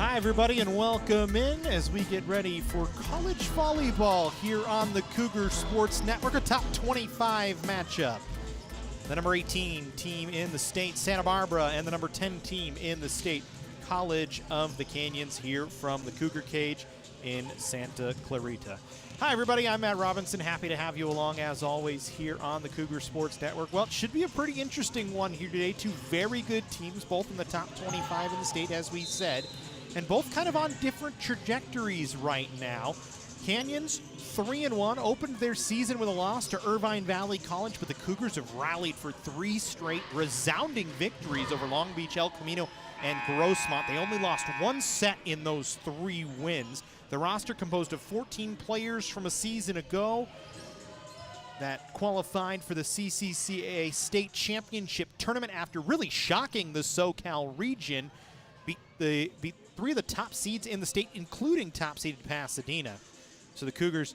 Hi, everybody, and welcome in as we get ready for college volleyball here on the Cougar Sports Network, a top 25 matchup. The number 18 team in the state, Santa Barbara, and the number 10 team in the state, College of the Canyons, here from the Cougar Cage in Santa Clarita. Hi, everybody. I'm Matt Robinson. Happy to have you along, as always, here on the Cougar Sports Network. Well, it should be a pretty interesting one here today. Two very good teams, both in the top 25 in the state, as we said, and both kind of on different trajectories right now. Canyons, 3-1, opened their season with a loss to Irvine Valley College, but the Cougars have rallied for 3 straight resounding victories over Long Beach, El Camino, and Grossmont. They only lost 1 set in those 3 wins. The roster composed of 14 players from a season ago that qualified for the CCCAA State Championship Tournament after really shocking the SoCal region. Beat 3 of the top seeds in the state, including top-seeded Pasadena. So the Cougars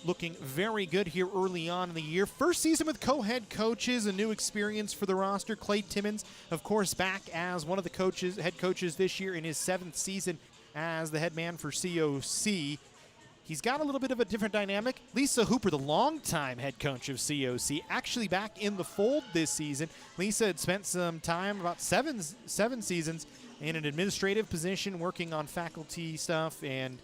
looking very good here early on in the year. First season with co-head coaches, a new experience for the roster. Clay Timmons, of course, back as one of the head coaches this year in his 7th season as the head man for COC. He's got a little bit of a different dynamic. Lisa Hooper, the longtime head coach of COC, actually back in the fold this season. Lisa had spent some time, about seven seasons, in an administrative position working on faculty stuff and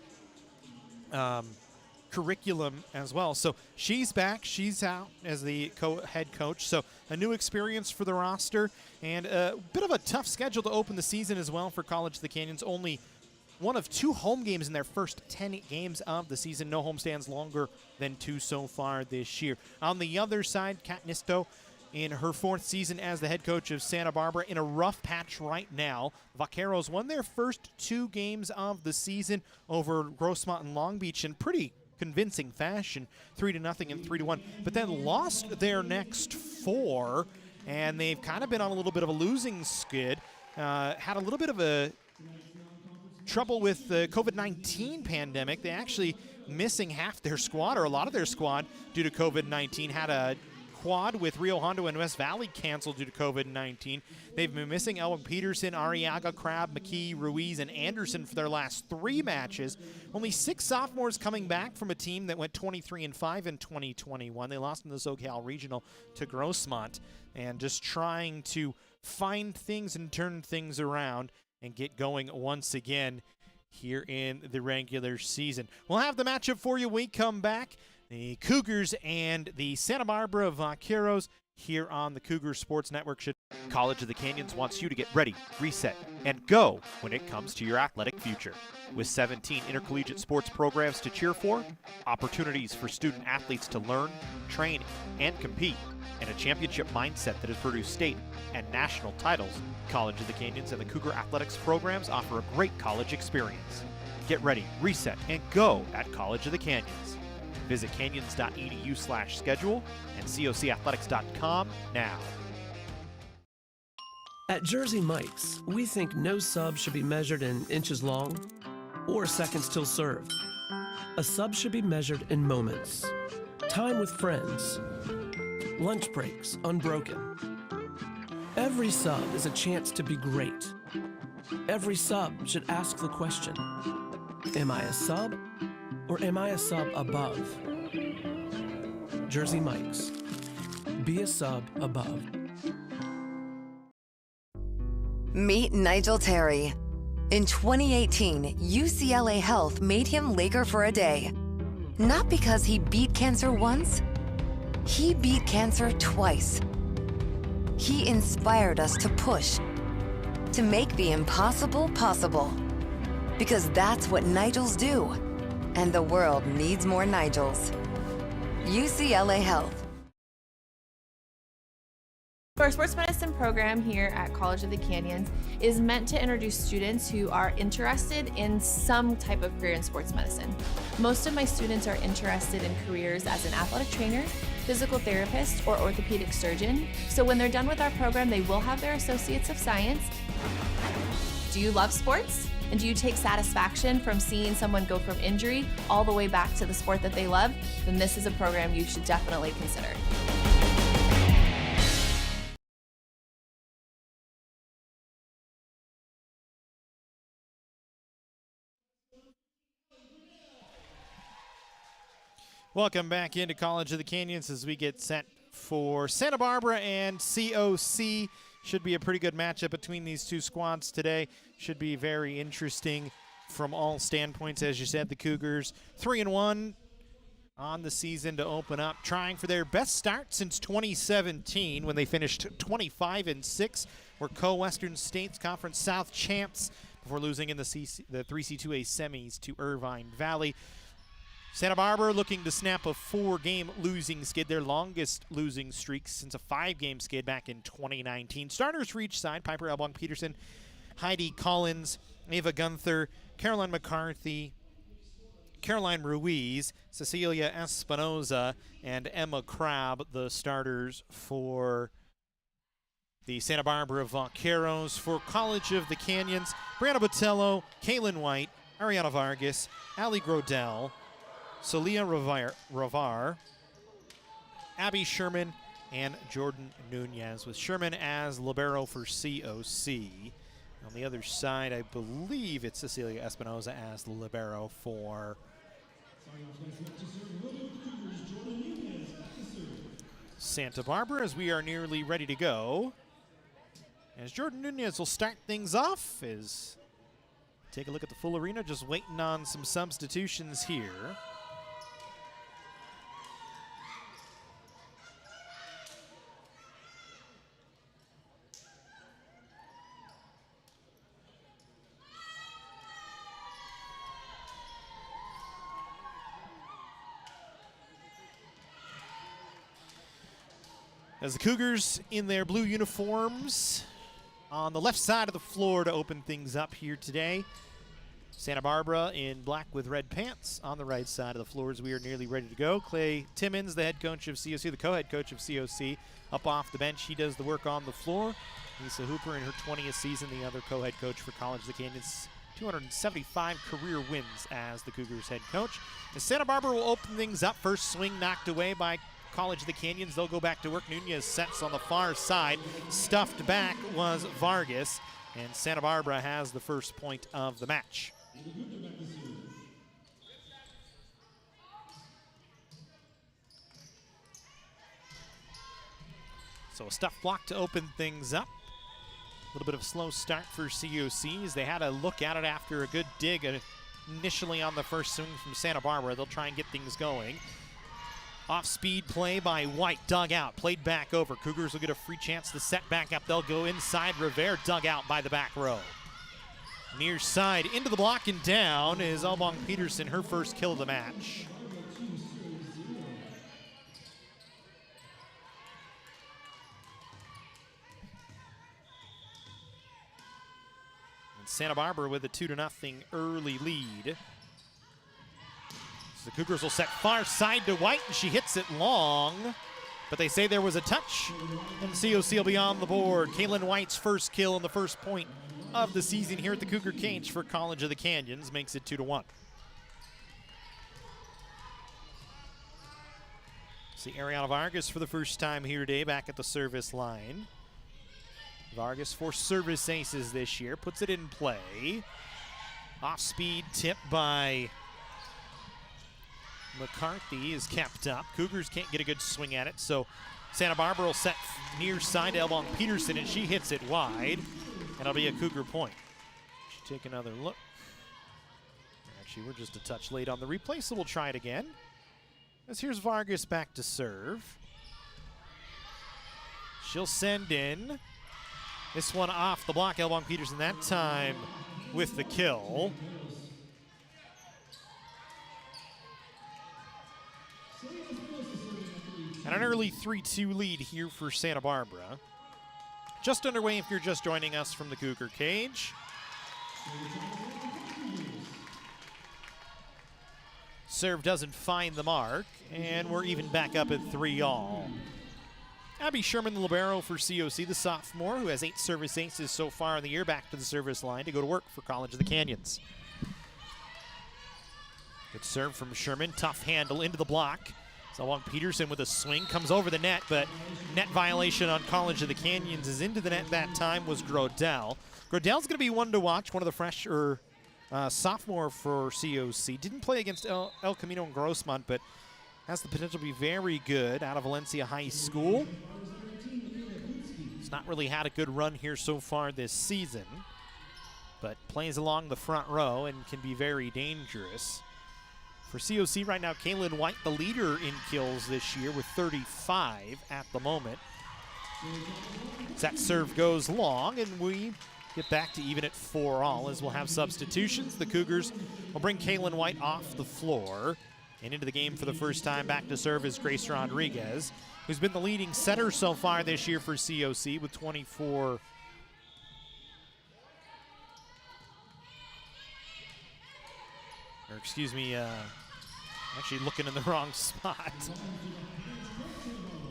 curriculum as well. So she's back. She's out as the head coach. So a new experience for the roster and a bit of a tough schedule to open the season as well for College of the Canyons. Only one of 2 home games in their first 10 games of the season. No homestands longer than 2 so far this year. On the other side, Kat Nisto, in her 4th season as the head coach of Santa Barbara, in a rough patch right now. Vaqueros won their first 2 games of the season over Grossmont and Long Beach in pretty convincing fashion, 3-0 and 3-1, but then lost their next 4, and they've kind of been on a little bit of a losing skid. Had a little bit of a trouble with the COVID-19 pandemic. They actually missing half their squad, or a lot of their squad, due to COVID-19. Had a quad with Rio Hondo and West Valley canceled due to COVID-19. They've been missing Elwin Peterson, Arriaga, Crabb, McKee, Ruiz, and Anderson for their last 3 matches. Only 6 sophomores coming back from a team that went 23-5 in 2021. They lost in the SoCal Regional to Grossmont, and just trying to find things and turn things around and get going once again here in the regular season. We'll have the matchup for you when we come back. The Cougars and the Santa Barbara Vaqueros here on the Cougar Sports Network. College of the Canyons wants you to get ready, reset, and go when it comes to your athletic future. With 17 intercollegiate sports programs to cheer for, opportunities for student athletes to learn, train, and compete, and a championship mindset that has produced state and national titles, College of the Canyons and the Cougar Athletics programs offer a great college experience. Get ready, reset, and go at College of the Canyons. Visit canyons.edu/schedule and cocathletics.com now. At Jersey Mike's, we think no sub should be measured in inches long or seconds till served. A sub should be measured in moments, time with friends, lunch breaks unbroken. Every sub is a chance to be great. Every sub should ask the question, am I a sub or am I a sub above? Jersey Mike's. Be a sub above. Meet Nigel Terry. In 2018, UCLA Health made him Laker for a day. Not because he beat cancer once, he beat cancer twice. He inspired us to push, to make the impossible possible. Because that's what Nigels do. And the world needs more Nigels. UCLA Health. Our sports medicine program here at College of the Canyons is meant to introduce students who are interested in some type of career in sports medicine. Most of my students are interested in careers as an athletic trainer, physical therapist, or orthopedic surgeon. So when they're done with our program, they will have their Associates of Science. Do you love sports? And do you take satisfaction from seeing someone go from injury all the way back to the sport that they love? Then this is a program you should definitely consider. Welcome back into College of the Canyons as we get set for Santa Barbara and COC. Should be a pretty good matchup between these two squads today. Should be very interesting from all standpoints. As you said, the Cougars 3-1 on the season to open up, trying for their best start since 2017 when they finished 25-6. Were Co-Western States Conference South champs before losing in the 3C2A semis to Irvine Valley. Santa Barbara looking to snap a 4-game losing skid, their longest losing streak since a 5-game skid back in 2019. Starters for each side: Piper Elbong-Peterson, Heidi Collins, Ava Gunther, Caroline McCarthy, Caroline Ruiz, Cecilia Espinoza, and Emma Crabb, the starters for the Santa Barbara Vaqueros. For College of the Canyons, Brianna Botello, Kaylin White, Ariana Vargas, Ali Grodell, Celia Ravar, Abby Sherman, and Jordan Nunez, with Sherman as libero for COC. On the other side, I believe it's Cecilia Espinoza as the libero for Santa Barbara, as we are nearly ready to go. As Jordan Nunez will start things off, take a look at the full arena, just waiting on some substitutions here. As the Cougars in their blue uniforms on the left side of the floor to open things up here today. Santa Barbara in black with red pants on the right side of the floor as we are nearly ready to go. Clay Timmons, the head coach of COC, the co-head coach of COC, up off the bench. He does the work on the floor. Lisa Hooper in her 20th season, the other co-head coach for College of the Canyons. 275 career wins as the Cougars head coach. And Santa Barbara will open things up. First swing knocked away by College of the Canyons. They'll go back to work. Nunez sets on the far side. Stuffed back was Vargas, and Santa Barbara has the first point of the match. So a stuff block to open things up. A little bit of a slow start for COC as they had a look at it after a good dig initially on the first swing from Santa Barbara. They'll try and get things going. Off-speed play by White, dug out, played back over. Cougars will get a free chance to set back up. They'll go inside. Rivera dug out by the back row. Near side, into the block and down is Elbong-Peterson, her first kill of the match. And Santa Barbara with a 2-0 early lead. The Cougars will set far side to White, and she hits it long, but they say there was a touch, and COC will be on the board. Kaylin White's first kill and the first point of the season here at the Cougar cage for College of the Canyons makes it 2-1. See Ariana Vargas for the first time here today back at the service line. Vargas 4 service aces this year, puts it in play. Off-speed tip by McCarthy is kept up. Cougars can't get a good swing at it, so Santa Barbara will set near side to Elbong-Peterson, and she hits it wide, and it'll be a Cougar point. Should take another look. Actually, we're just a touch late on the replay, so we'll try it again. As here's Vargas back to serve. She'll send in. This one off the block. Elbong-Peterson that time with the kill. And an early 3-2 lead here for Santa Barbara. Just underway if you're just joining us from the Cougar cage. Serve doesn't find the mark, and we're even back up at 3-all. Abby Sherman, the libero for COC, the sophomore, who has 8 service aces so far in the year, back to the service line to go to work for College of the Canyons. Good serve from Sherman, tough handle into the block. So Elbong-Peterson with a swing, comes over the net, but net violation on College of the Canyons is into the net that time was Grodell. Grodell's going to be one to watch, one of the sophomore for COC. Didn't play against El Camino and Grossmont, but has the potential to be very good out of Valencia High School. It's not really had a good run here so far this season, but plays along the front row and can be very dangerous. For COC right now, Kaylin White, the leader in kills this year with 35 at the moment. That serve goes long, and we get back to even at 4-all as we'll have substitutions. The Cougars will bring Kaylin White off the floor, and into the game for the first time back to serve is Grace Rodriguez, who's been the leading setter so far this year for COC with 24. Or excuse me, actually looking in the wrong spot.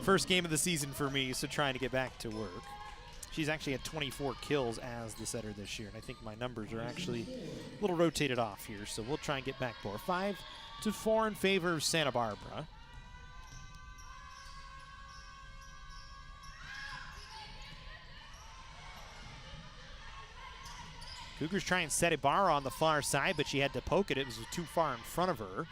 First game of the season for me, so trying to get back to work. She's actually had 24 kills as the setter this year, and I think my numbers are actually a little rotated off here, so we'll try and get back more. 5-4 in favor of Santa Barbara. Cougars try and set Ibarra on the far side, but she had to poke it. It was too far in front of her.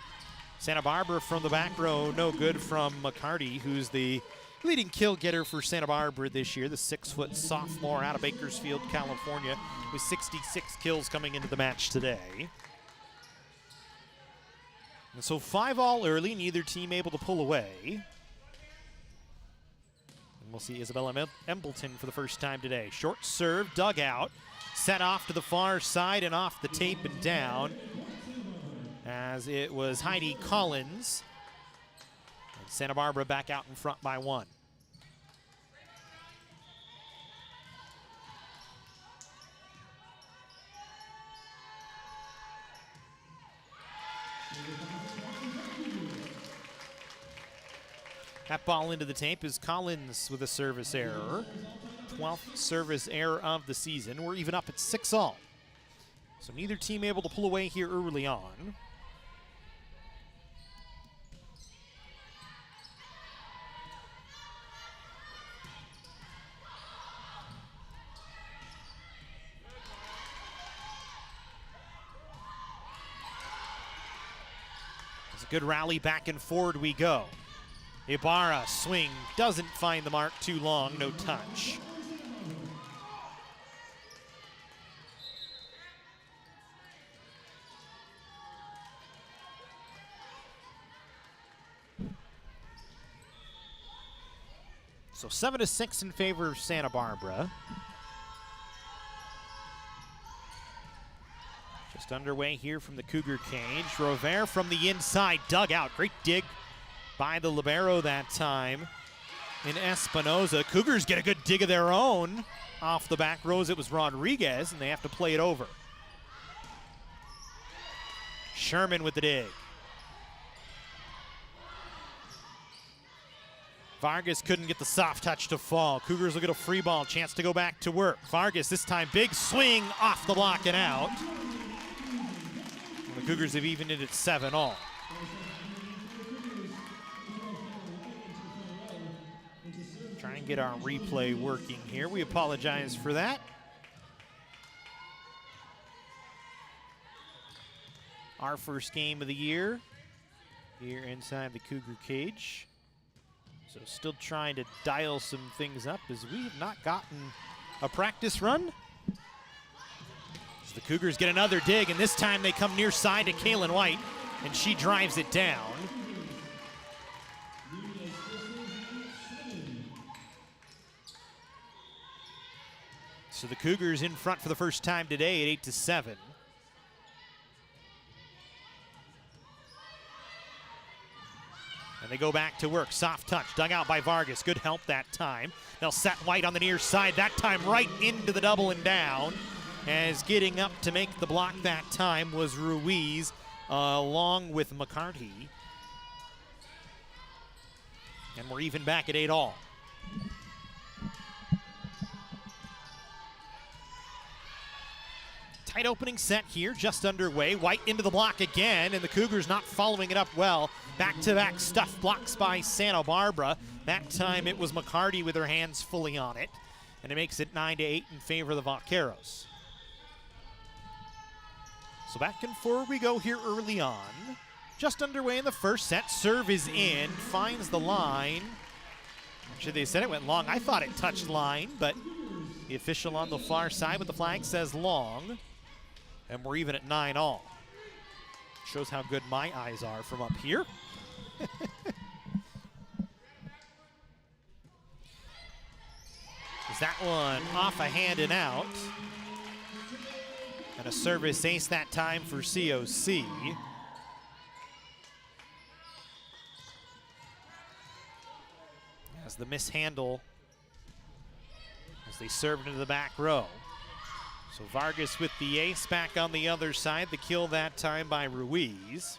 Santa Barbara from the back row, no good from McCarty, who's the leading kill getter for Santa Barbara this year, the 6-foot sophomore out of Bakersfield, California, with 66 kills coming into the match today. And so 5-all early, neither team able to pull away. And we'll see Isabella Embleton for the first time today. Short serve, dug out, set off to the far side and off the tape and down, as it was Heidi Collins. And Santa Barbara back out in front by 1. That ball into the tape is Collins with a service error. 12th service error of the season. We're even up at 6-all. So neither team able to pull away here early on. It's a good rally, back and forward we go. Ibarra swing, doesn't find the mark too long, no touch. So 7-6 in favor of Santa Barbara. Just underway here from the Cougar cage. Rover from the inside, dug out. Great dig by the libero that time in Espinoza. Cougars get a good dig of their own off the back rows. It was Rodriguez, and they have to play it over. Sherman with the dig. Vargas couldn't get the soft touch to fall. Cougars will get a free ball, chance to go back to work. Vargas this time, big swing off the block and out. And the Cougars have evened it at 7-all. Try and get our replay working here. We apologize for that. Our first game of the year here inside the Cougar cage. So still trying to dial some things up as we have not gotten a practice run. So the Cougars get another dig, and this time they come near side to Kaylin White, and she drives it down. So the Cougars in front for the first time today at 8-7. And they go back to work. Soft touch, dug out by Vargas. Good help that time. They'll set White on the near side. That time right into the double and down. As getting up to make the block that time was Ruiz along with McCarty. And we're even back at 8-all. Tight opening set here, just underway. White into the block again, and the Cougars not following it up well. Back-to-back stuff blocks by Santa Barbara. That time it was McCarty with her hands fully on it, and it makes it 9-8 in favor of the Vaqueros. So back and forward we go here early on. just underway in the first set. Serve is in, finds the line. Actually, they said it went long. I thought it touched line, but the official on the far side with the flag says long. And we're even at 9-all. Shows how good my eyes are from up here. Is that one off a hand and out. And a service ace that time for COC. As the mishandle as they served into the back row. So Vargas with the ace back on the other side. The kill that time by Ruiz.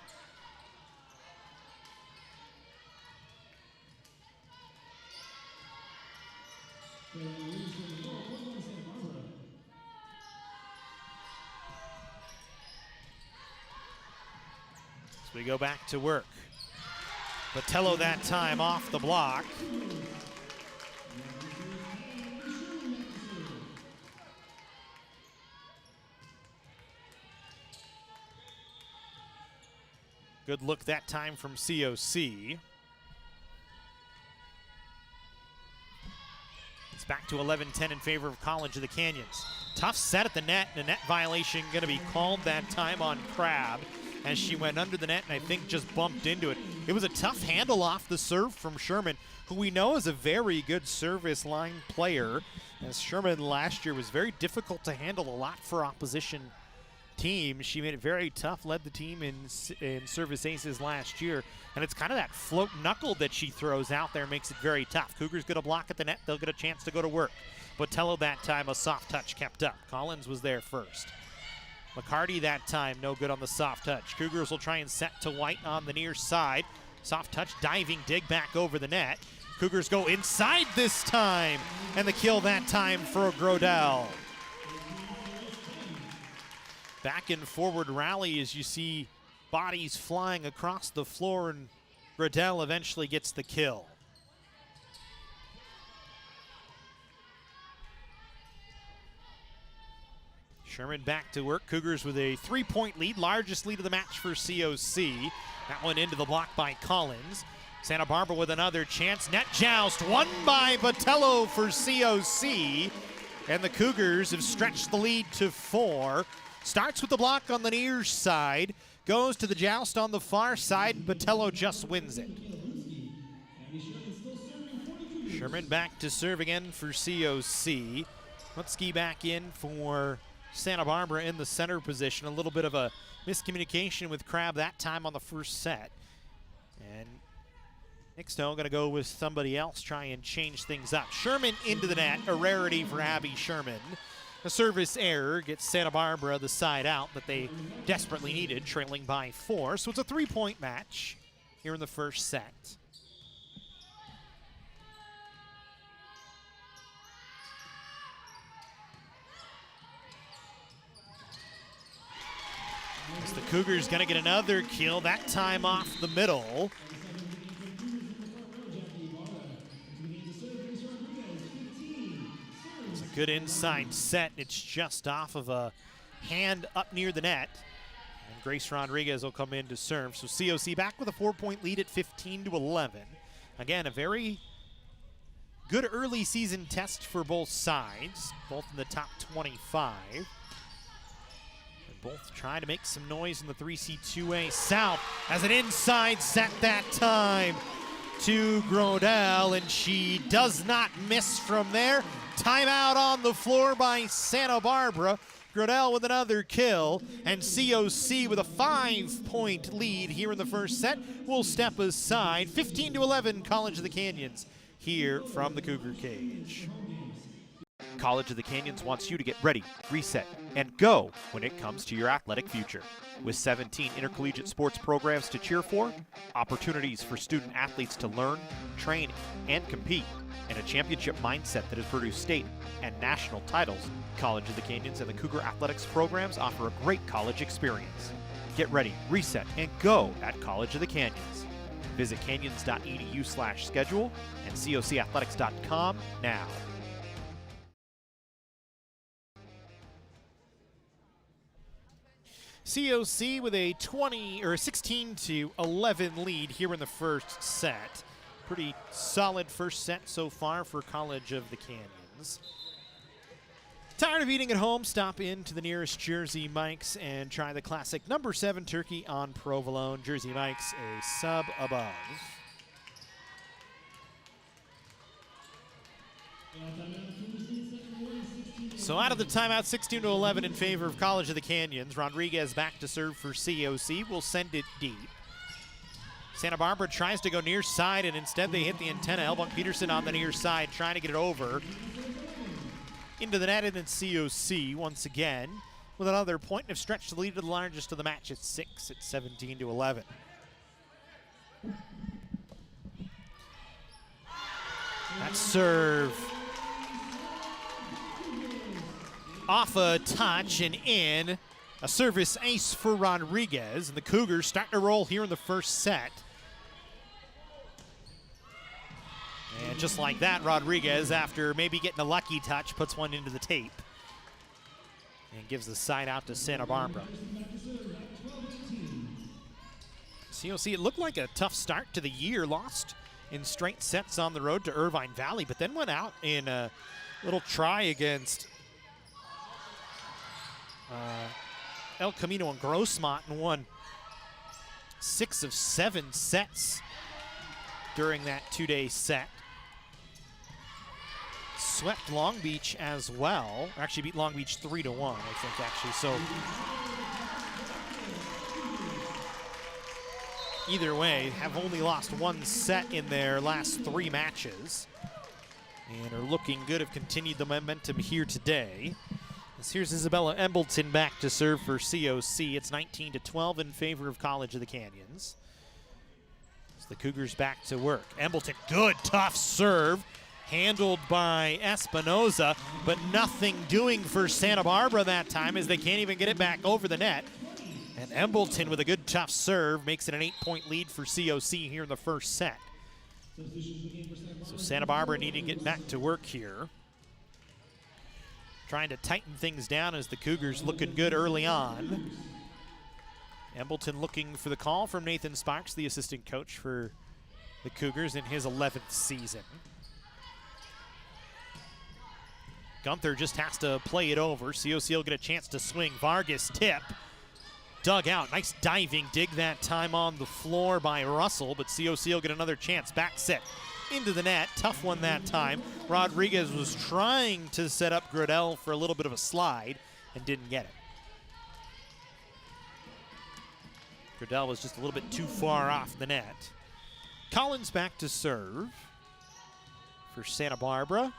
So we go back to work. Botello that time off the block. Good look that time from COC. It's back to 11-10 in favor of College of the Canyons. Tough set at the net, and a net violation going to be called that time on Crab as she went under the net and I think just bumped into it. It was a tough handle off the serve from Sherman, who we know is a very good service line player, as Sherman last year was very difficult to handle, a lot for opposition team. She made it very tough, led the team in service aces last year, and it's kind of that float knuckle that she throws out there makes it very tough. Cougars get a block at the net, they'll get a chance to go to work. Botello that time, a soft touch kept up. Collins was there first. McCarty that time, no good on the soft touch. Cougars will try and set to White on the near side. Soft touch, diving dig back over the net. Cougars go inside this time, and the kill that time for Grodell. Back and forward rally as you see bodies flying across the floor, and Grodell eventually gets the kill. Sherman back to work. Cougars with a 3-point lead, largest lead of the match for COC. That one into the block by Collins. Santa Barbara with another chance. Net joust, won by Botello for COC. And the Cougars have stretched the lead to 4. Starts with the block on the near side, goes to the joust on the far side. Botello just wins it. Sherman back to serve again for COC. Lutski back in for Santa Barbara in the center position. A little bit of a miscommunication with Crab that time on the first set. And Nixto going to go with somebody else, try and change things up. Sherman into the net, a rarity for Abby Sherman. A service error gets Santa Barbara the side out that they desperately needed, trailing by 4. So it's a 3-point match here in the first set. As the Cougars gonna get another kill, that time off the middle. It's a good inside set. It's just off of a hand up near the net. And Grace Rodriguez will come in to serve. So COC back with a 4-point lead at 15-11. Again, a very good early season test for both sides, both in the top 25. Both trying to make some noise in the 3C2A South as an inside set that time to Grodell, and she does not miss from there. Timeout on the floor by Santa Barbara. Grodell with another kill, and COC with a 5-point lead here in the first set will step aside. 15-11 College of the Canyons here from the Cougar cage. College of the Canyons wants you to get ready, reset, and go when it comes to your athletic future. With 17 intercollegiate sports programs to cheer for, opportunities for student athletes to learn, train, and compete, and a championship mindset that has produced state and national titles, College of the Canyons and the Cougar Athletics programs offer a great college experience. Get ready, reset, and go at College of the Canyons. Visit canyons.edu/schedule and cocathletics.com now. COC with a 16-11 lead here in the first set. Pretty solid first set so far for College of the Canyons. Tired of eating at home? Stop into the nearest Jersey Mike's and try the classic number 7 turkey on provolone. Jersey Mike's, a sub above. So out of the timeout, 16-11 in favor of College of the Canyons. Rodriguez back to serve for COC. Will send it deep. Santa Barbara tries to go near side, and instead they hit the antenna. Elbunk Peterson on the near side, trying to get it over. Into the net, and then COC once again with another point and have stretched the lead to the largest of the match at 6 at 17-11. That serve off a touch and in. A service ace for Rodriguez, and the Cougars starting to roll here in the first set. And just like that, Rodriguez, after maybe getting a lucky touch, puts one into the tape and gives the side out to Santa Barbara. COC, it looked like a tough start to the year. Lost in straight sets on the road to Irvine Valley, but then went out in a little try against El Camino and Grossmont and won 6 of 7 sets during that 2-day set. Swept Long Beach as well. Actually beat Long Beach 3-1, I think, actually. So either way, have only lost 1 set in their last 3 matches and are looking good, have continued the momentum here today. Here's Isabella Embleton back to serve for COC. It's 19-12 in favor of College of the Canyons. As the Cougars back to work. Embleton, good, tough serve. Handled by Espinoza, but nothing doing for Santa Barbara that time as they can't even get it back over the net. And Embleton with a good, tough serve makes it an 8-point lead for COC here in the first set. So Santa Barbara needing to get back to work here. Trying to tighten things down as the Cougars looking good early on. Embleton looking for the call from Nathan Sparks, the assistant coach for the Cougars in his 11th season. Gunther just has to play it over. COC will get a chance to swing. Vargas tip. Dug out. Nice diving dig that time on the floor by Russell, but COC will get another chance. Back set into the net. Tough one that time. Rodriguez was trying to set up Gradell for a little bit of a slide and didn't get it. Gradell was just a little bit too far off the net. Collins back to serve for Santa Barbara.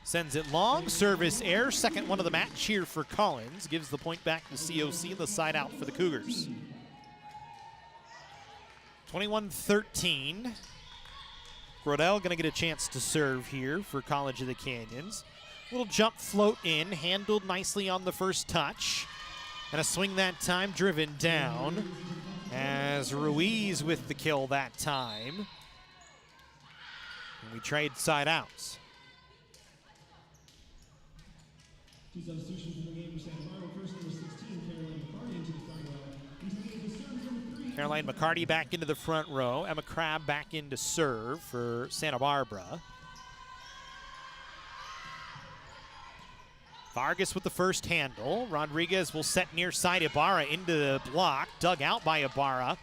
Sends it long, service error, second one of the match here for Collins. Gives the point back to COC, the side out for the Cougars. 21-13. Grodell gonna get a chance to serve here for College of the Canyons. Little jump float in, handled nicely on the first touch. And a swing that time, driven down. As Ruiz with the kill that time. And we trade side outs. Two substitutions in the game for Santa Barbara. First, number 16, Caroline McCarty into the front row. Caroline McCarty back into the front row. Emma Crabb back in to serve for Santa Barbara. Vargas with the first handle. Rodriguez will set near side Ibarra into the block. Dug out by Ibarra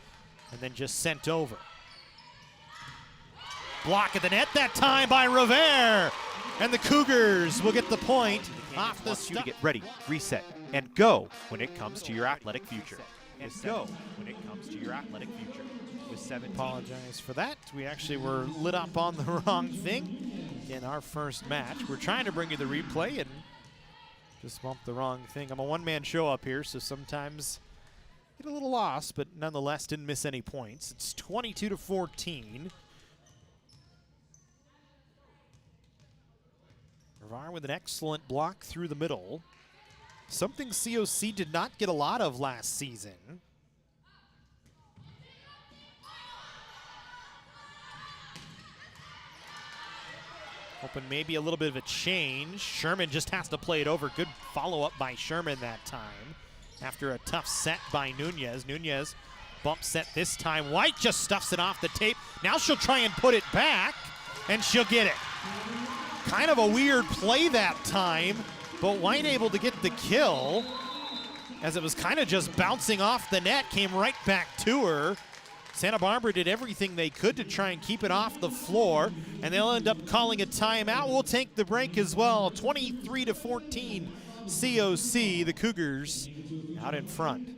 and then just sent over. Block at the net that time by Revere. And the Cougars will get the point off the wants you to get ready, reset, and go when it comes to your athletic future. And go when it comes to your athletic future. With 17. Apologize for that. We actually were lit up on the wrong thing in our first match. We're trying to bring you the replay and just bumped the wrong thing. I'm a one-man show up here, so sometimes get a little lost, but nonetheless didn't miss any points. It's 22-14. Revere with an excellent block through the middle. Something COC did not get a lot of last season. Hoping maybe a little bit of a change. Sherman just has to play it over. Good follow-up by Sherman that time after a tough set by Nunez. Nunez bump set this time. White just stuffs it off the tape. Now she'll try and put it back, and she'll get it. Kind of a weird play that time, but White able to get the kill as it was kind of just bouncing off the net, came right back to her. Santa Barbara did everything they could to try and keep it off the floor, and they'll end up calling a timeout. We'll take the break as well. 23-14 COC, the Cougars out in front.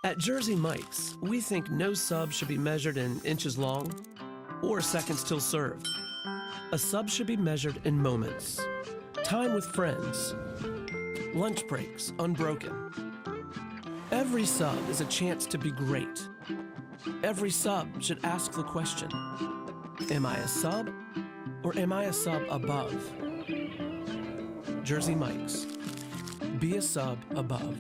At Jersey Mike's, we think no sub should be measured in inches long or seconds till served. A sub should be measured in moments. Time with friends. Lunch breaks unbroken. Every sub is a chance to be great. Every sub should ask the question, am I a sub or am I a sub above? Jersey Mike's. Be a sub above.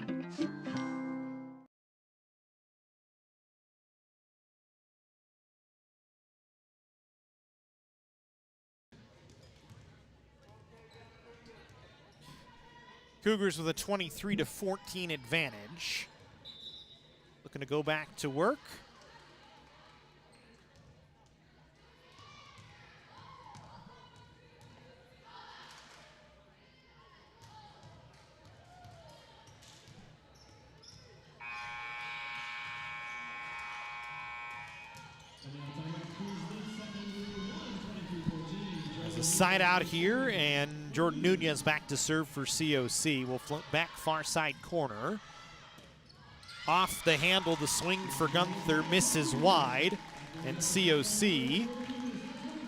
Cougars with a 23-14 advantage. Looking to go back to work. There's a side out here, and Jordan Nunez back to serve for COC. Will flip back far side corner. Off the handle, the swing for Gunther misses wide, and COC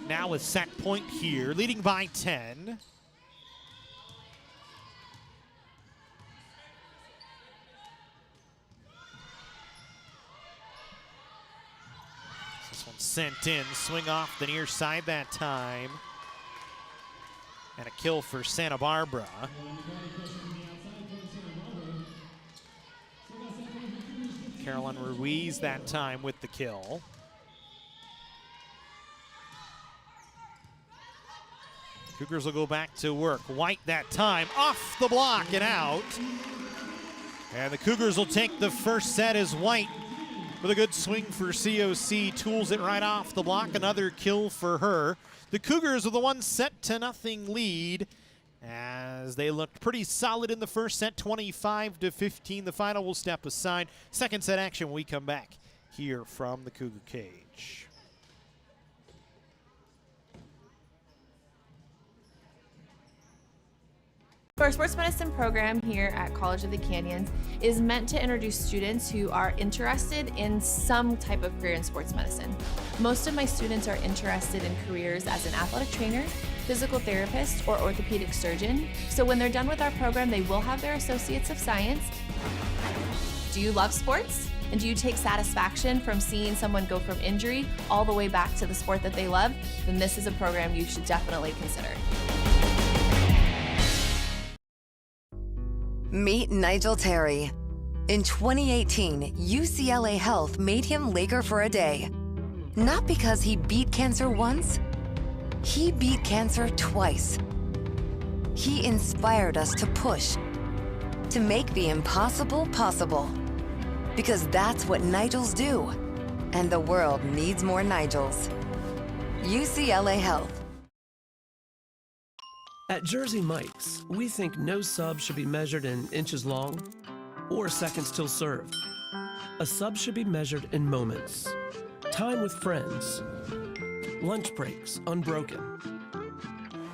now with set point here, leading by 10. This one sent in, swing off the near side that time. And a kill for Santa Barbara. Carolyn Ruiz that time with the kill. Cougars will go back to work. White that time, off the block and out. And the Cougars will take the first set as White with a good swing for COC, tools it right off the block, another kill for her. The Cougars with a 1-0 lead as they looked pretty solid in the first set, 25-15. The final will step aside. Second set action when we come back here from the Cougar cage. Our sports medicine program here at College of the Canyons is meant to introduce students who are interested in some type of career in sports medicine. Most of my students are interested in careers as an athletic trainer, physical therapist, or orthopedic surgeon. So when they're done with our program, they will have their Associates of Science. Do you love sports? And do you take satisfaction from seeing someone go from injury all the way back to the sport that they love? Then this is a program you should definitely consider. Meet Nigel Terry. In 2018, UCLA Health made him Laker for a day. Not because he beat cancer once, he beat cancer twice. He inspired us to push, to make the impossible possible. Because that's what Nigels do. And the world needs more Nigels. UCLA Health. At Jersey Mike's, we think no sub should be measured in inches long or seconds till served. A sub should be measured in moments. Time with friends. Lunch breaks unbroken.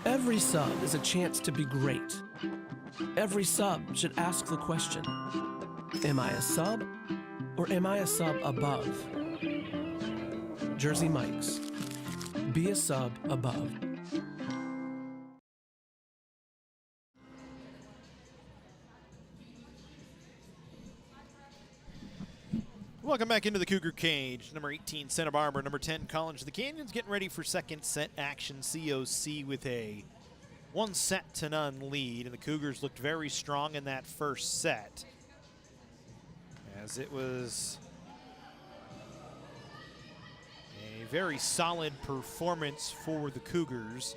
Every sub is a chance to be great. Every sub should ask the question, am I a sub or am I a sub above? Jersey Mike's. Be a sub above. Welcome back into the Cougar cage. Number 18, Santa Barbara. Number 10, College of the Canyons, getting ready for second set action. COC with a 1-0 lead, and the Cougars looked very strong in that first set, as it was a very solid performance for the Cougars.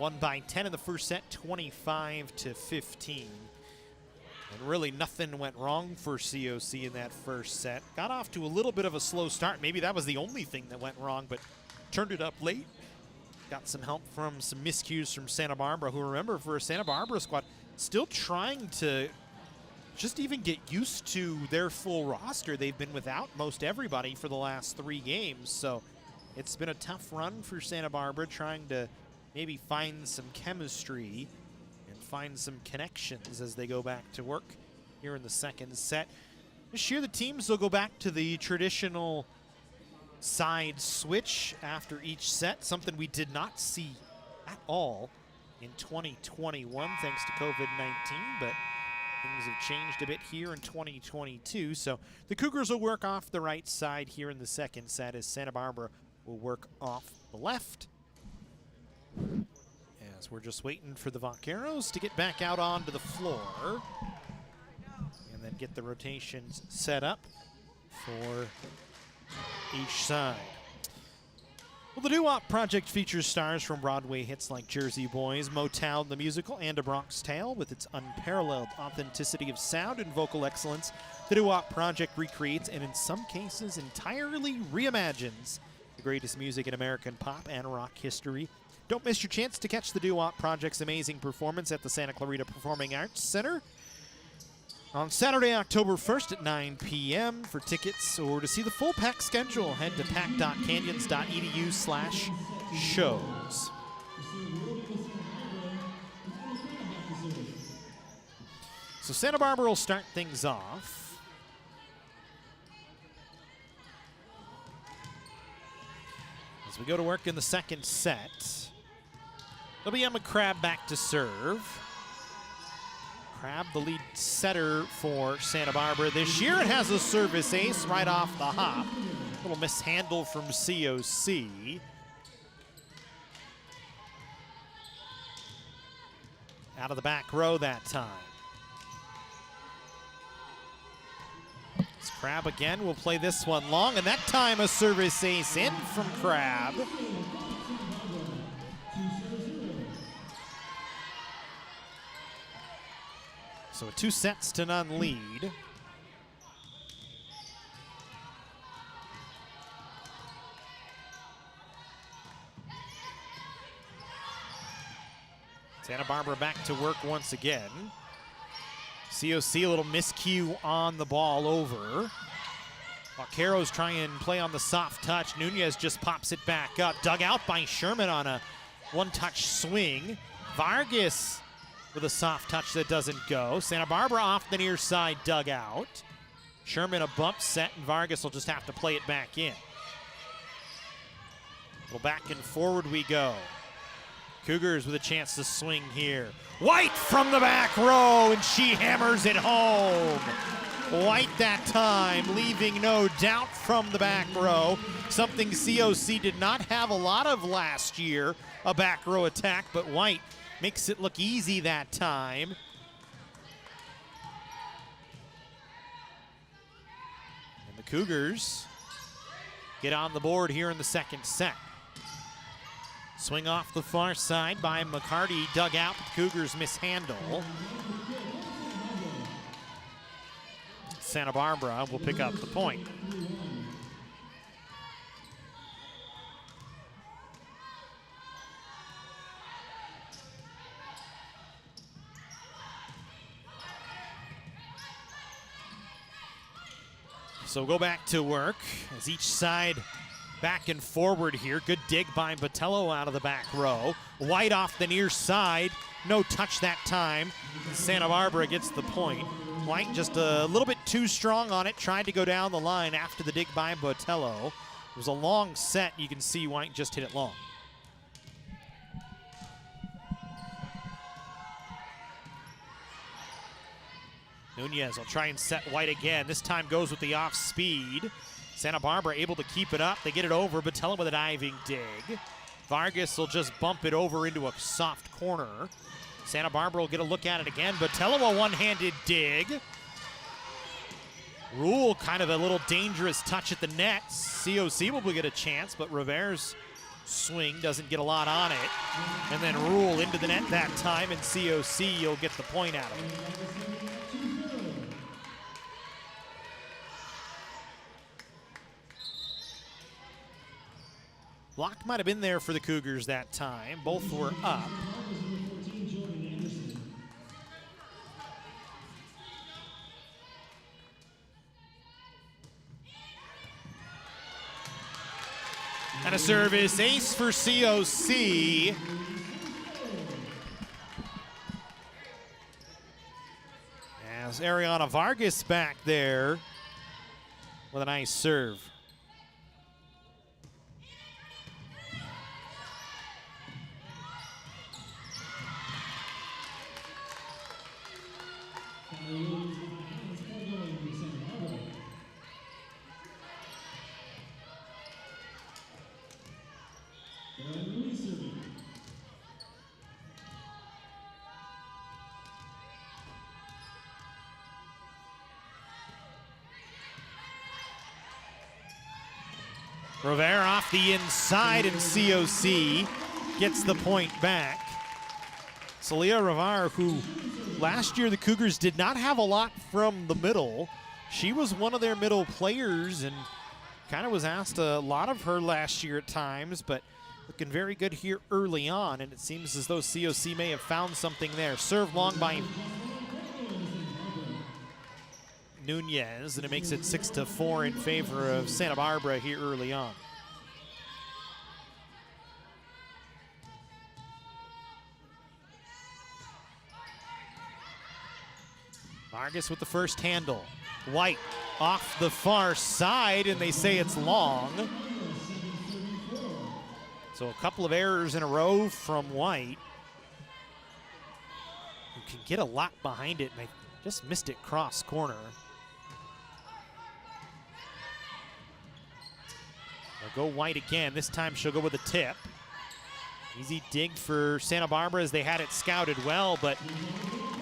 Won by 10 in the first set, 25-15. And really nothing went wrong for COC in that first set. Got off to a little bit of a slow start. Maybe that was the only thing that went wrong, but turned it up late. Got some help from some miscues from Santa Barbara, who, remember, for a Santa Barbara squad, still trying to just even get used to their full roster. They've been without most everybody for the last 3 games, so it's been a tough run for Santa Barbara, trying to maybe find some chemistry and find some connections as they go back to work here in the second set. This year the teams will go back to the traditional side switch after each set, something we did not see at all in 2021 thanks to COVID-19, but things have changed a bit here in 2022. So the Cougars will work off the right side here in the second set as Santa Barbara will work off the left. As we're just waiting for the Vaqueros to get back out onto the floor and then get the rotations set up for each side. Well, the Doo-Wop project features stars from Broadway hits like Jersey Boys, Motown the Musical, and A Bronx Tale. With its unparalleled authenticity of sound and vocal excellence, the Doo-Wop project recreates and in some cases entirely reimagines the greatest music in American pop and rock history. Don't miss your chance to catch the Doo-Wop project's amazing performance at the Santa Clarita Performing Arts Center on Saturday, October 1st at 9 p.m. For tickets or to see the full pack schedule, head to pack.canyons.edu/shows. So Santa Barbara will start things off. As we go to work in the second set, there'll be Emma Crabb back to serve. Crabb, the lead setter for Santa Barbara this year. It has a service ace right off the hop. A little mishandle from COC. Out of the back row that time. It's Crabb again will play this one long, and that time a service ace in from Crabb. So a 2-0 lead. Santa Barbara back to work once again. COC a little miscue on the ball over. Vaqueros try and play on the soft touch. Nunez just pops it back up. Dug out by Sherman on a one-touch swing. Vargas with a soft touch that doesn't go. Santa Barbara off the near side dugout. Sherman a bump set, and Vargas will just have to play it back in. A little back and forward we go. Cougars with a chance to swing here. White from the back row, and she hammers it home. White that time, leaving no doubt from the back row. Something COC did not have a lot of last year, a back row attack, but White makes it look easy that time. And the Cougars get on the board here in the second set. Swing off the far side by McCarty, dug out, but the Cougars mishandle. Santa Barbara will pick up the point. So go back to work as each side back and forward here. Good dig by Botello out of the back row. White off the near side. No touch that time. Santa Barbara gets the point. White just a little bit too strong on it. Tried to go down the line after the dig by Botello. It was a long set. You can see White just hit it long. Nunez will try and set White again. This time goes with the off speed. Santa Barbara able to keep it up. They get it over. Botello with a diving dig. Vargas will just bump it over into a soft corner. Santa Barbara will get a look at it again. Botello a one-handed dig. Rule kind of a little dangerous touch at the net. COC will get a chance, but Rivera's swing, doesn't get a lot on it. And then Rule into the net that time, and COC will get the point out of it. Block might have been there for the Cougars that time. Both were up. And a service ace for COC. As Ariana Vargas back there with a nice serve. Rivera off the inside, and COC gets the point back. Celia Rivera, who last year the Cougars did not have a lot from the middle. She was one of their middle players and kind of was asked a lot of her last year at times, but looking very good here early on, and it seems as though COC may have found something there. Serve long by Nunez, and it makes it 6-4 in favor of Santa Barbara here early on. Vargas with the first handle. White off the far side, and they say it's long. So a couple of errors in a row from White, who can get a lot behind it, and they just missed it cross corner. They'll go White again. This time she'll go with a tip. Easy dig for Santa Barbara as they had it scouted well, but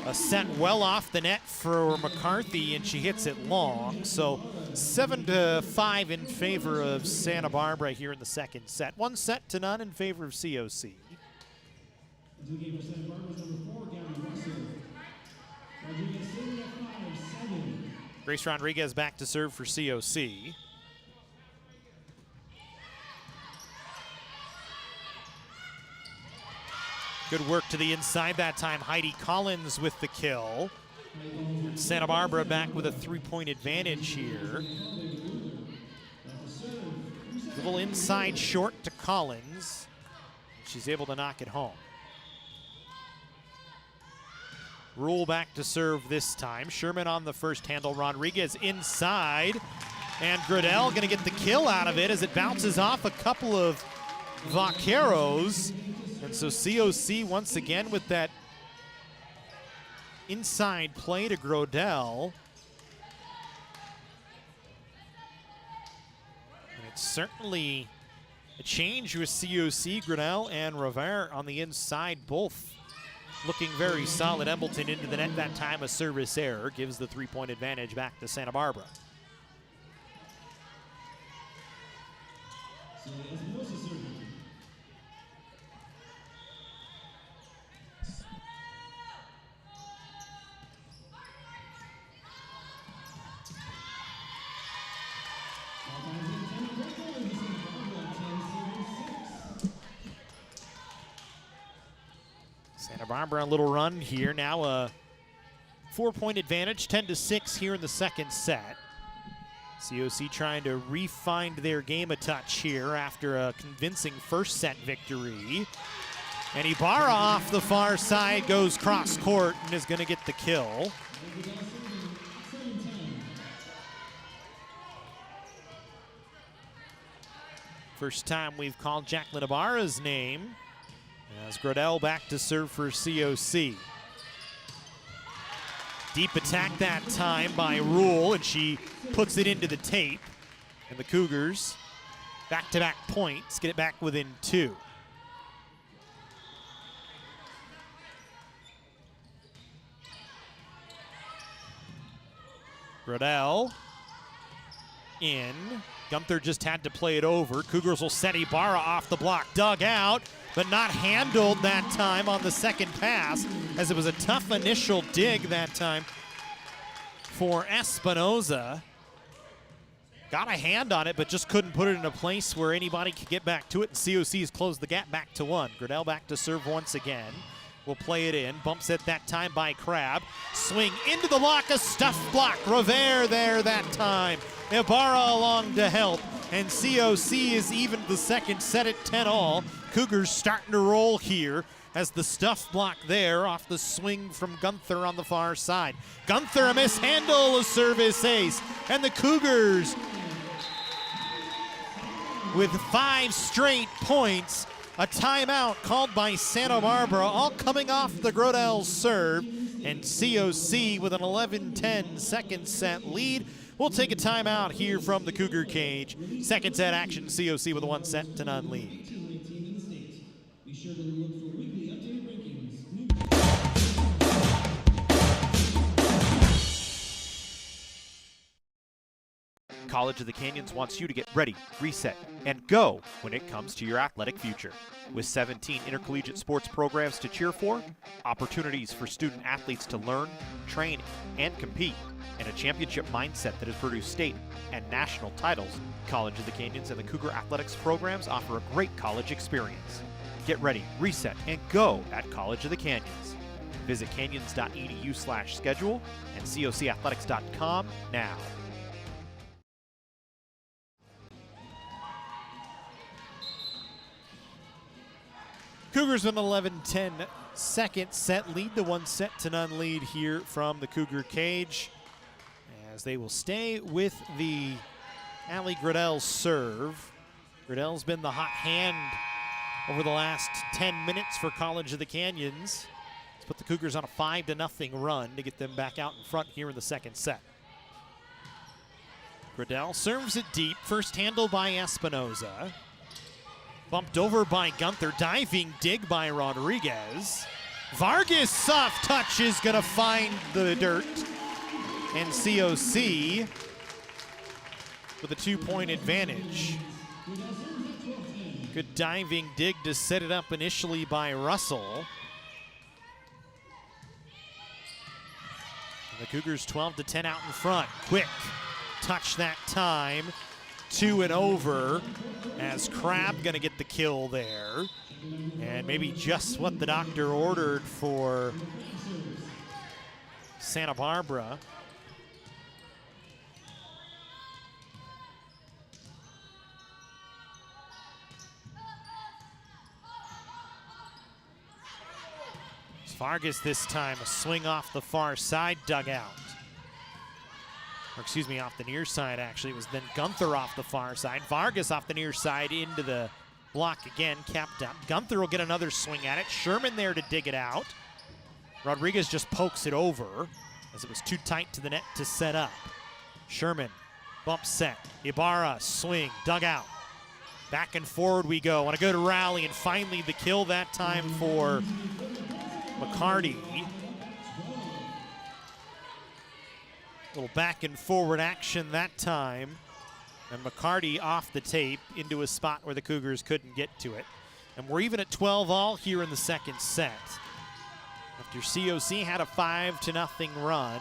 a set well off the net for McCarthy, and she hits it long. So 7-5 in favor of Santa Barbara here in the second set. 1-0 in favor of COC. Grace Rodriguez back to serve for COC. Good work to the inside that time. Heidi Collins with the kill. Santa Barbara back with a 3-point advantage here. A little inside short to Collins. She's able to knock it home. Rule back to serve this time. Sherman on the first handle. Rodriguez inside. And Gradell going to get the kill out of it as it bounces off a couple of Vaqueros. And so COC once again with that inside play to Grodell. And it's certainly a change with COC, Grodell and Rivera on the inside, both looking very solid. Embleton into the net that time, a service error gives the 3-point advantage back to Santa Barbara. Santa Barbara a little run here. Now a 4-point advantage, 10-6 here in the second set. COC trying to re-find their game a touch here after a convincing first set victory. And Ibarra off the far side goes cross court and is going to get the kill. First time we've called Jacqueline Ibarra's name. As Gradell back to serve for COC. Deep attack that time by Rule, and she puts it into the tape. And the Cougars, back-to-back points, get it back within 2. Gradell in. Gunther just had to play it over. Cougars will set Ibarra off the block. Dug out, but not handled that time on the second pass, as it was a tough initial dig that time for Espinoza. Got a hand on it, but just couldn't put it in a place where anybody could get back to it, and COC has closed the gap back to 1. Grinnell back to serve once again. Will play it in. Bumps it that time by Crabb. Swing into the lock, a stuffed block. Revere there that time. Ibarra along to help, and COC is even the second set at 10-all. Cougars starting to roll here as the stuff block there off the swing from Gunther on the far side. Gunther a mishandle, a service ace, and the Cougars with 5 straight points. A timeout called by Santa Barbara, all coming off the Grodell serve, and COC with an 11-10 second set lead. We'll take a timeout here from the Cougar cage. Second set action, COC with a 1-0 lead. Be sure to look for weekly updated rankings. College of the Canyons wants you to get ready, reset, and go when it comes to your athletic future. With 17 intercollegiate sports programs to cheer for, opportunities for student athletes to learn, train, and compete, and a championship mindset that has produced state and national titles, College of the Canyons and the Cougar Athletics programs offer a great college experience. Get ready, reset, and go at College of the Canyons. Visit canyons.edu/schedule and cocathletics.com now. Cougars with an 11-10 second set lead, the 1-0 lead here from the Cougar cage, as they will stay with the Allie Grodell serve. Grodell's been the hot hand over the last 10 minutes for College of the Canyons. Let's put the Cougars on a 5-0 run to get them back out in front here in the second set. Grodell serves it deep, first handle by Espinoza. Bumped over by Gunther, diving dig by Rodriguez. Vargas soft touch is gonna find the dirt. And COC with a 2-point advantage. Good diving dig to set it up initially by Russell. And the Cougars 12-10 out in front. Quick touch that time. 2 and over, as Crabb gonna get the kill there. And maybe just what the doctor ordered for Santa Barbara. Vargas this time, a swing off the far side dugout. Or excuse me, off the near side actually. It was then Gunther off the far side. Vargas off the near side into the block again, capped up. Gunther will get another swing at it. Sherman there to dig it out. Rodriguez just pokes it over as it was too tight to the net to set up. Sherman, bump set. Ibarra, swing, dug out. Back and forward we go on a good rally, and finally the kill that time for McCarty. Little back and forward action that time. And McCarty off the tape into a spot where the Cougars couldn't get to it. And we're even at 12-all here in the second set. After COC had a 5-0 run.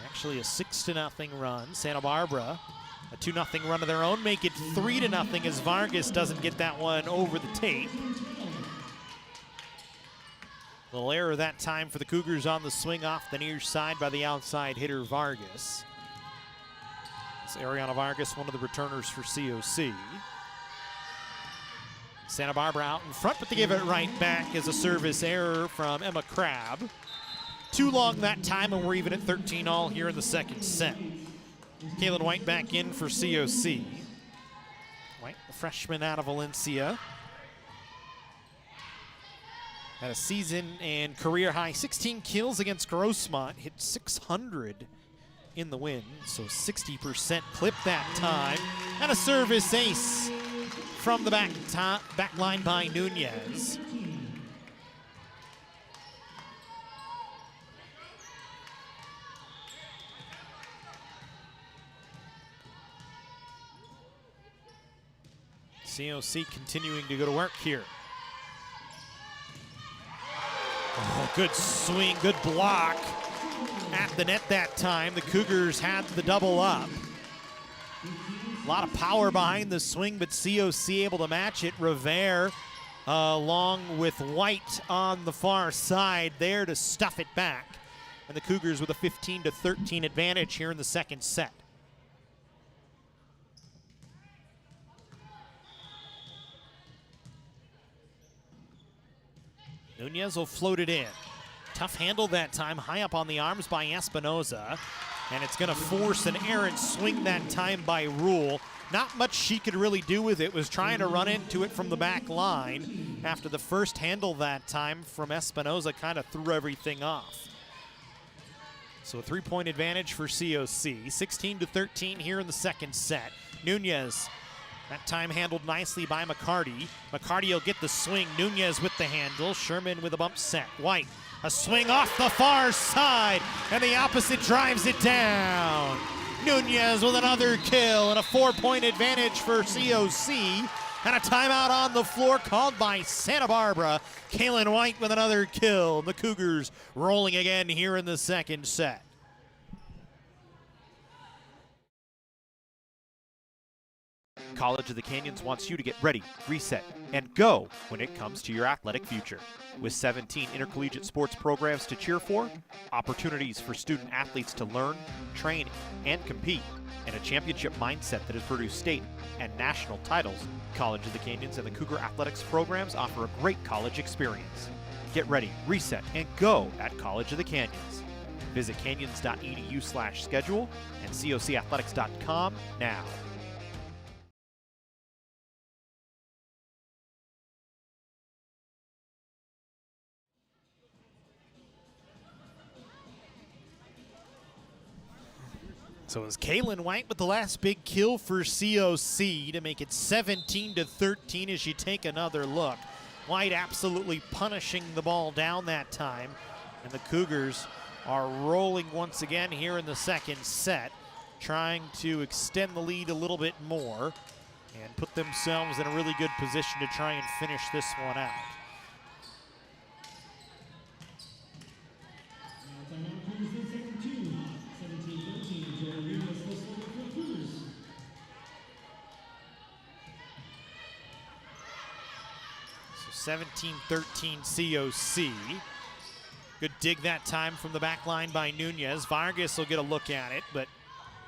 Actually a 6-0 run. Santa Barbara, a 2-0 run of their own, make it 3-0 as Vargas doesn't get that one over the tape. Little error that time for the Cougars on the swing off the near side by the outside hitter Vargas. It's Ariana Vargas, one of the returners for COC. Santa Barbara out in front, but they give it right back as a service error from Emma Crabb. Too long that time, and we're even at 13-all here in the second set. Kaylin White back in for COC. White, the freshman out of Valencia. Had a season and career high 16 kills against Grossmont, hit 600 in the win, so 60% clip that time. And a service ace from the back line by Nunez. COC continuing to go to work here. Oh, good swing, good block at the net that time. The Cougars had the double up. A lot of power behind the swing, but COC able to match it. Revere along with White on the far side there to stuff it back. And the Cougars with a 15-13 advantage here in the second set. Nunez will float it in. Tough handle that time, high up on the arms by Espinoza. And it's going to force an errant swing that time by Rule. Not much she could really do with it. Was trying to run into it from the back line. After the first handle that time from Espinoza kind of threw everything off. So a 3-point advantage for COC. 16-13 here in the second set. Nunez, that time handled nicely by McCarty. McCarty will get the swing. Nunez with the handle. Sherman with a bump set. White, a swing off the far side, and the opposite drives it down. Nunez with another kill and a 4-point advantage for COC. And a timeout on the floor called by Santa Barbara. Kaylin White with another kill. The Cougars rolling again here in the second set. College of the Canyons wants you to get ready, reset, and go when it comes to your athletic future. With 17 intercollegiate sports programs to cheer for, opportunities for student athletes to learn, train, and compete, and a championship mindset that has produced state and national titles, College of the Canyons and the Cougar Athletics programs offer a great college experience. Get ready, reset, and go at College of the Canyons. Visit canyons.edu/schedule and cocathletics.com now. So it was Kaylin White with the last big kill for COC to make it 17-13 as you take another look. White absolutely punishing the ball down that time. And the Cougars are rolling once again here in the second set, trying to extend the lead a little bit more and put themselves in a really good position to try and finish this one out. So 17-13 COC. Good dig that time from the back line by Nunez. Vargas will get a look at it, but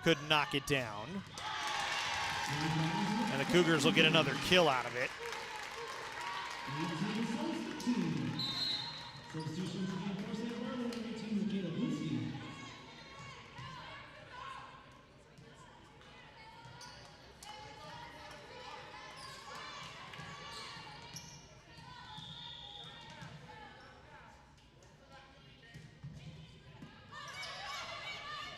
couldn't knock it down. And the Cougars will get another kill out of it.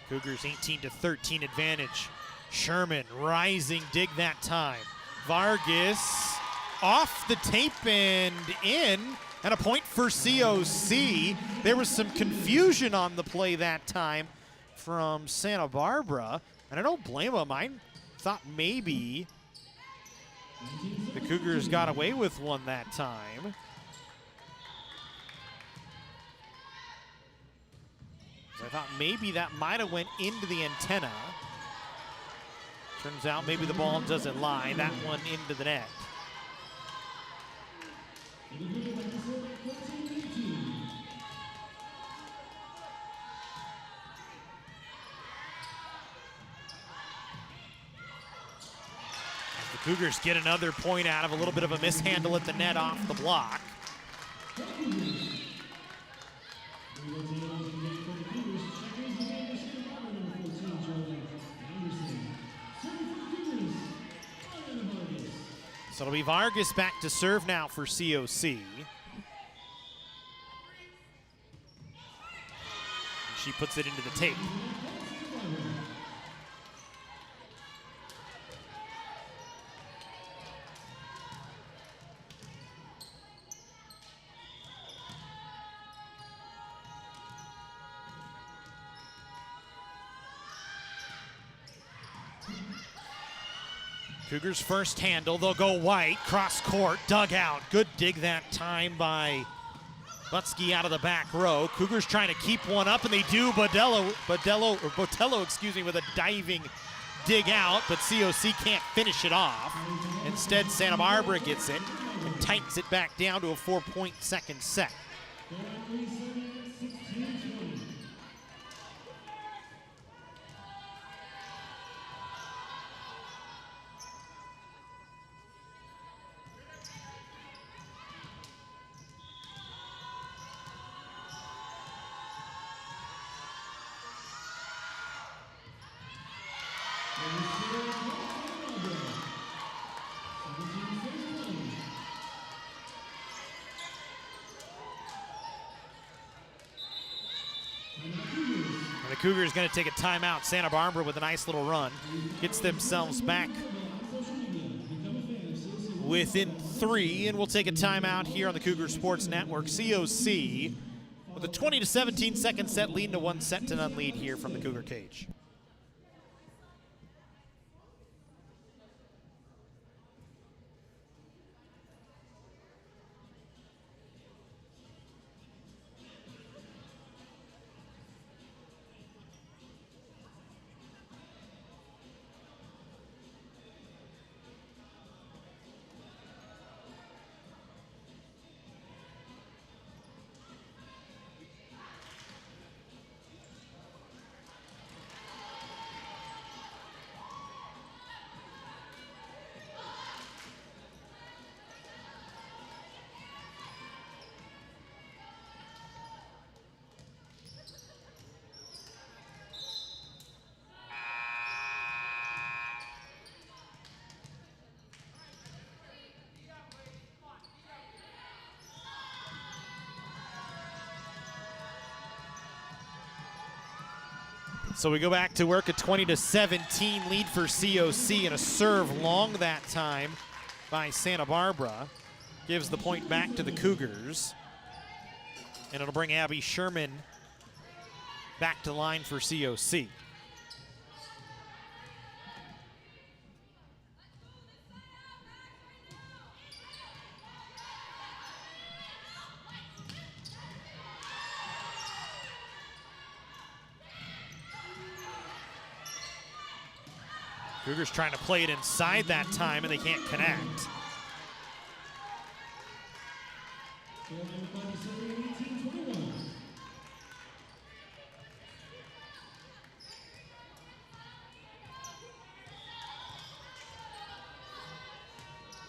Cougars 18-13 advantage. Sherman rising dig that time. Vargas off the tape and in, and a point for COC. There was some confusion on the play that time from Santa Barbara, and I don't blame them. I thought maybe the Cougars got away with one that time. I thought maybe that might have went into the antenna. Turns out maybe the ball doesn't lie. That one into the net. The Cougars get another point out of a little bit of a mishandle at the net off the block. So it'll be Vargas back to serve now for COC. She puts it into the tape. Cougars first handle, they'll go white, cross court, dugout. Good dig that time by Butsky out of the back row. Cougars trying to keep one up, and they do. Botello, excuse me, with a diving dig out, but COC can't finish it off. Instead, Santa Barbara gets it and tightens it back down to a 4-point second set. And the Cougars going to take a timeout. Santa Barbara with a nice little run. Gets themselves back within 3, and we'll take a timeout here on the Cougar Sports Network. COC with a 20-17 second set, leading to 1-0 lead here from the Cougar cage. So we go back to work, a 20-17 lead for COC, and a serve long that time by Santa Barbara. Gives the point back to the Cougars. And it'll bring Abby Sherman back to line for COC. Cougars trying to play it inside that time, and they can't connect.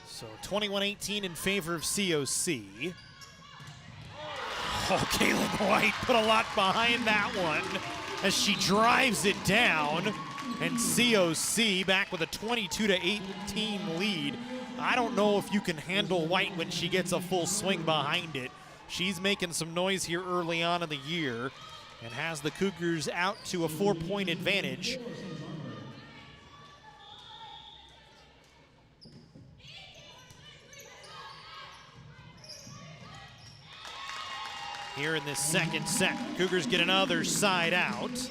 So 21-18 in favor of COC. Oh, Kaylin White put a lot behind that one as she drives it down. And COC back with a 22-18 lead. I don't know if you can handle White when she gets a full swing behind it. She's making some noise here early on in the year and has the Cougars out to a 4-point advantage. Here in this second set, Cougars get another side out.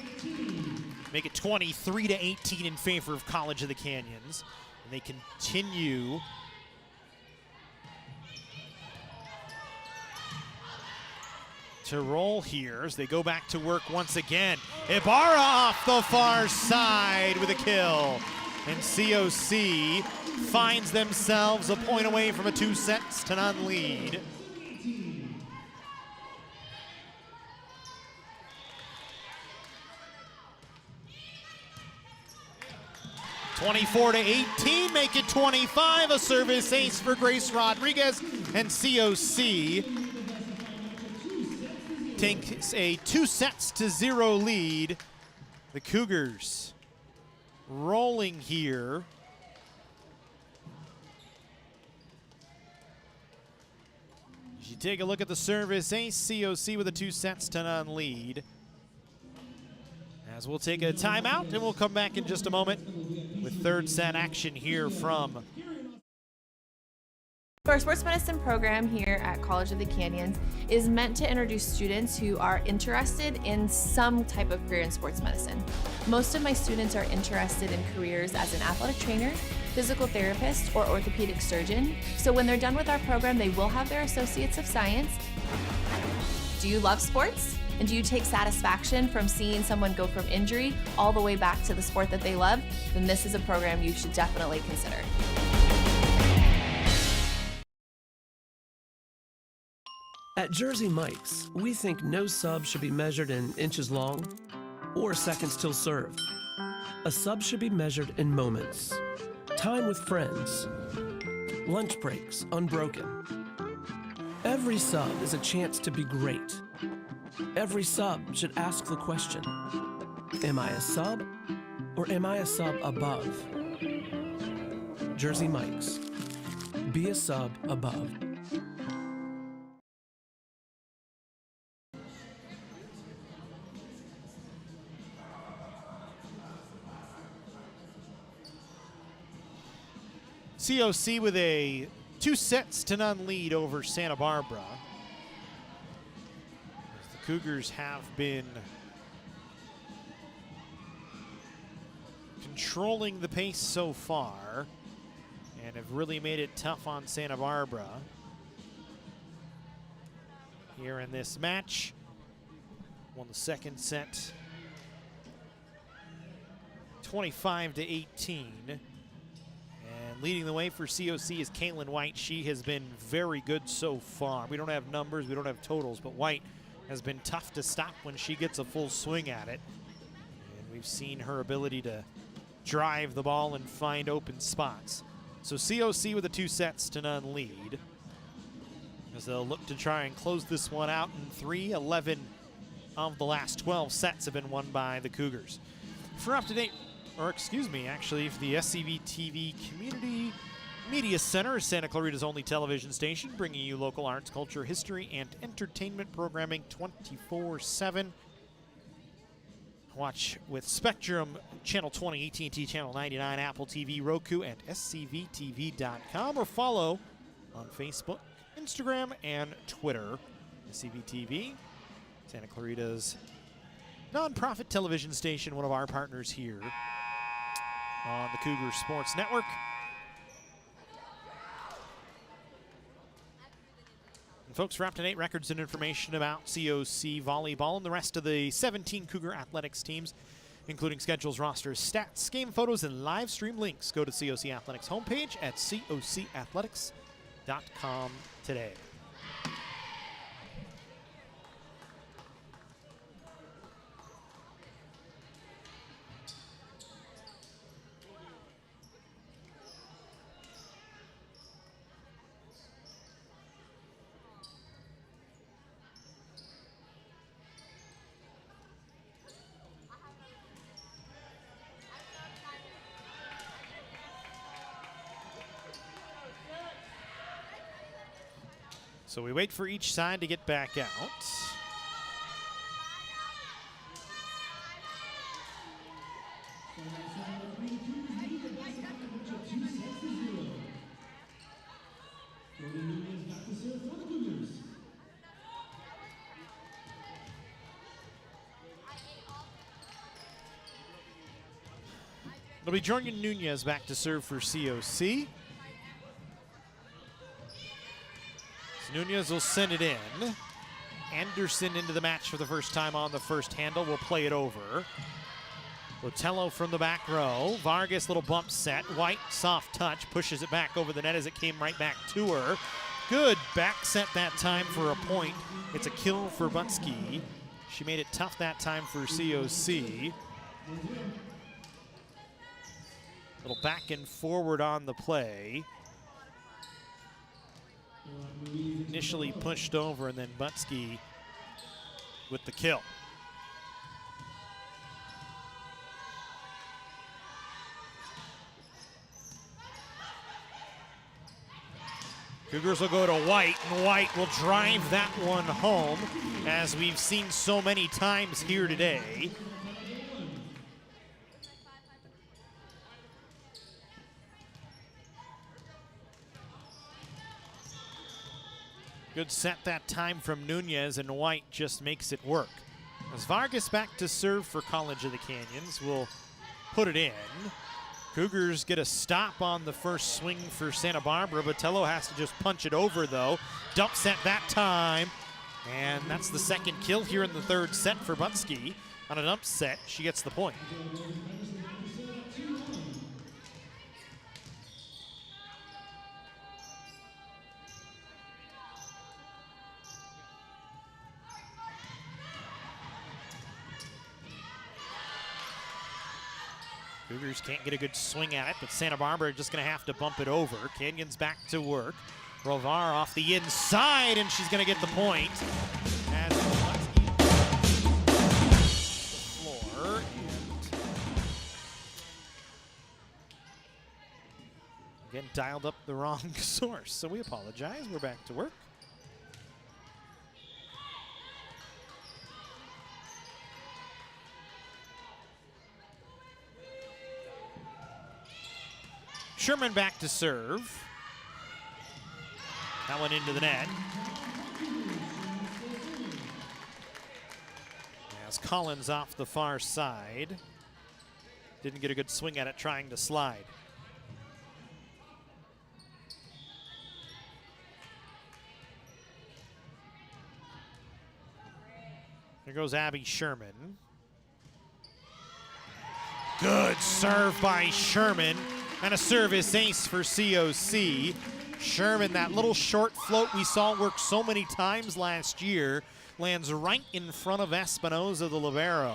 Make it 23-18 in favor of College of the Canyons. And they continue to roll here as they go back to work once again. Ibarra off the far side with a kill. And COC finds themselves a point away from a 2-0 lead. 24-18, make it 25. A service ace for Grace Rodriguez, and COC takes a 2-0 lead. The Cougars rolling here. As you take a look at the service ace, COC with a 2-0 lead. As we'll take a timeout, and we'll come back in just a moment with third set action here from. Our sports medicine program here at College of the Canyons is meant to introduce students who are interested in some type of career in sports medicine. Most of my students are interested in careers as an athletic trainer, physical therapist, or orthopedic surgeon. So when they're done with our program, they will have their Associates of Science. Do you love sports? And do you take satisfaction from seeing someone go from injury all the way back to the sport that they love? Then this is a program you should definitely consider. At Jersey Mike's, we think no sub should be measured in inches long or seconds till served. A sub should be measured in moments, time with friends, lunch breaks unbroken. Every sub is a chance to be great. Every sub should ask the question, am I a sub or am I a sub above? Jersey Mike's, be a sub above. COC with a 2-0 lead over Santa Barbara. As the Cougars have been controlling the pace so far and have really made it tough on Santa Barbara here in this match. Won the second set 25-18. And leading the way for COC is Caitlin White. She has been very good so far. We don't have numbers, we don't have totals, but White has been tough to stop when she gets a full swing at it. And we've seen her ability to drive the ball and find open spots. So COC with a 2-0 lead, as they'll look to try and close this one out in 3. 11 of the last 12 sets have been won by the Cougars. For up-to-date, or excuse me, actually, for the SCV TV Community Media Center, Santa Clarita's only television station, bringing you local arts, culture, history, and entertainment programming 24/7. Watch with Spectrum, Channel 20, AT&T Channel 99, Apple TV, Roku, and scvtv.com, or follow on Facebook, Instagram, and Twitter. SCV TV, Santa Clarita's nonprofit television station, one of our partners here on the Cougar Sports Network. And folks, for up-to-date records and information about COC Volleyball and the rest of the 17 Cougar athletics teams, including schedules, rosters, stats, game photos, and live stream links, go to COC Athletics homepage at cocathletics.com today. So we wait for each side to get back out. It'll be Jordan Nunez back to serve for COC. Nunez will send it in. Anderson into the match for the first time on the first handle. Will play it over. Botello from the back row. Vargas, little bump set. White, soft touch, pushes it back over the net as it came right back to her. Good back set that time for a point. It's a kill for Butsky. She made it tough that time for COC. Little back and forward on the play. Initially pushed over, and then Butsky with the kill. Cougars will go to White, and White will drive that one home, as we've seen so many times here today. Good set that time from Nunez, and White just makes it work. As Vargas back to serve for College of the Canyons, will put it in. Cougars get a stop on the first swing for Santa Barbara. Botello has to just punch it over, though. Dump set that time. And that's the second kill here in the third set for Butsky. On a dump set, she gets the point. Cougars can't get a good swing at it, but Santa Barbara just going to have to bump it over. Canyon's back to work. Rovar off the inside, and she's going to get the point. As the floor, and again dialed up the wrong source, so we apologize. We're back to work. Sherman back to serve. That one into the net. As Collins off the far side. Didn't get a good swing at it, trying to slide. There goes Abby Sherman. Good serve by Sherman. And a service ace for COC. Sherman, that little short float we saw work so many times last year, lands right in front of Espinoza, the libero,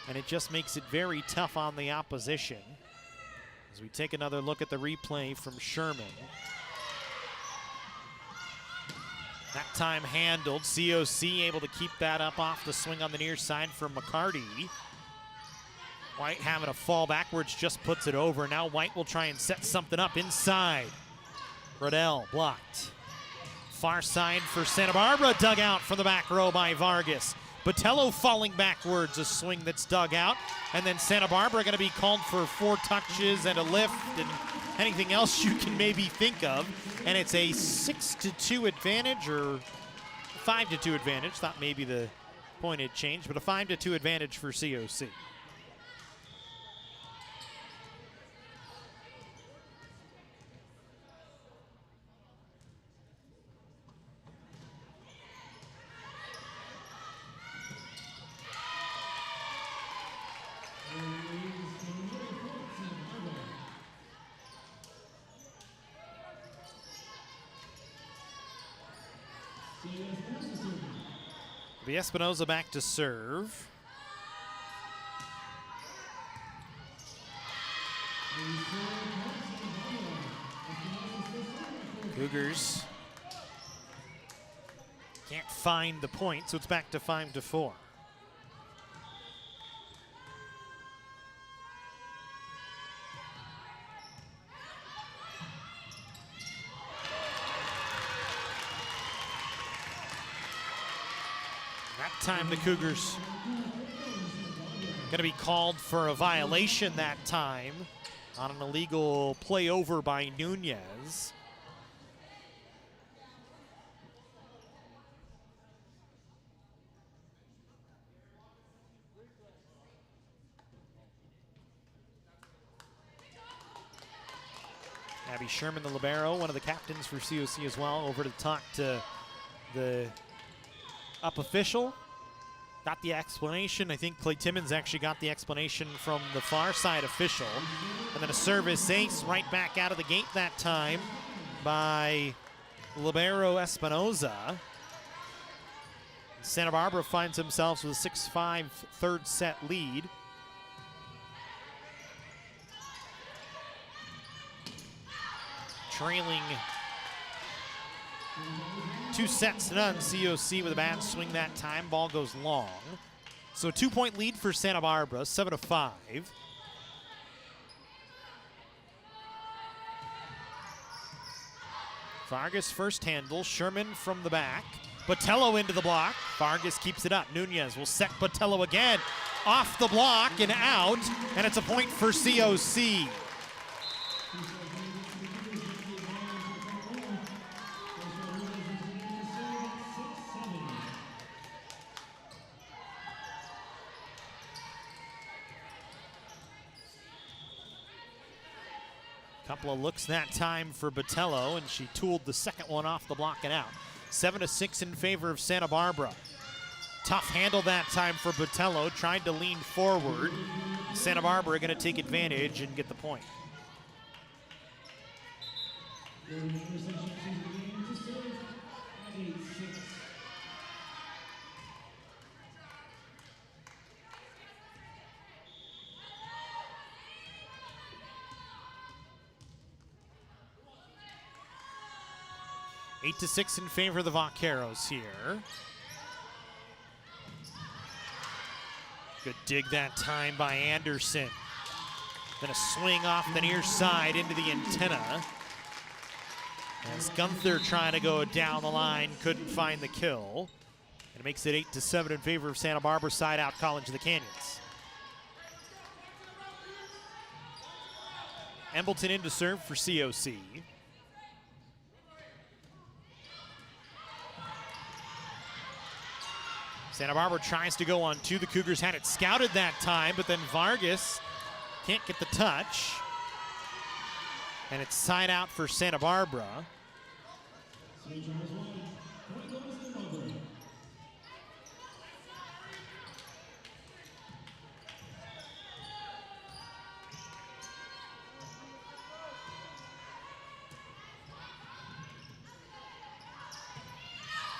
and it just makes it very tough on the opposition. As we take another look at the replay from Sherman. That time handled. COC able to keep that up off the swing on the near side for McCarty. White having a fall backwards, just puts it over. Now White will try and set something up inside. Riddell blocked. Far side for Santa Barbara, dug out from the back row by Vargas. Botello falling backwards, a swing that's dug out. And then Santa Barbara going to be called for 4 touches and a lift and anything else you can maybe think of. And it's a 6-2 advantage, or 5-2 advantage. Thought maybe the point had changed, but a 5-2 advantage for COC. The Espinoza back to serve. Cougars can't find the point, so it's back to 5-4. Time the Cougars going to be called for a violation that time on an illegal play over by Nunez. Abby Sherman, the libero, one of the captains for COC as well, over to talk to the up official. Got the explanation. I think Clay Timmons actually got the explanation from the far side official. And then a service ace right back out of the gate that time by libero Espinoza. Santa Barbara finds themselves with a 6-5 third set lead. Trailing 2-0. COC with a bad swing that time. Ball goes long. So a 2-point lead for Santa Barbara, 7-5. Vargas first handle. Sherman from the back. Botello into the block. Vargas keeps it up. Nunez will set Botello again. Off the block and out. And it's a point for COC. Couple of looks that time for Botello, and she tooled the second one off the block and out. 7-6 in favor of Santa Barbara. Tough handle that time for Botello, tried to lean forward. Santa Barbara going to take advantage and get the point. Eight to 6 in favor of the Vaqueros here. Good dig that time by Anderson. Then a swing off the near side into the antenna. As Gunther trying to go down the line, couldn't find the kill. And it makes it 8 to 7 in favor of Santa Barbara, side out College of the Canyons. Embleton in to serve for COC. Santa Barbara tries to go on two. The Cougars had it scouted that time, but then Vargas can't get the touch. And it's side out for Santa Barbara.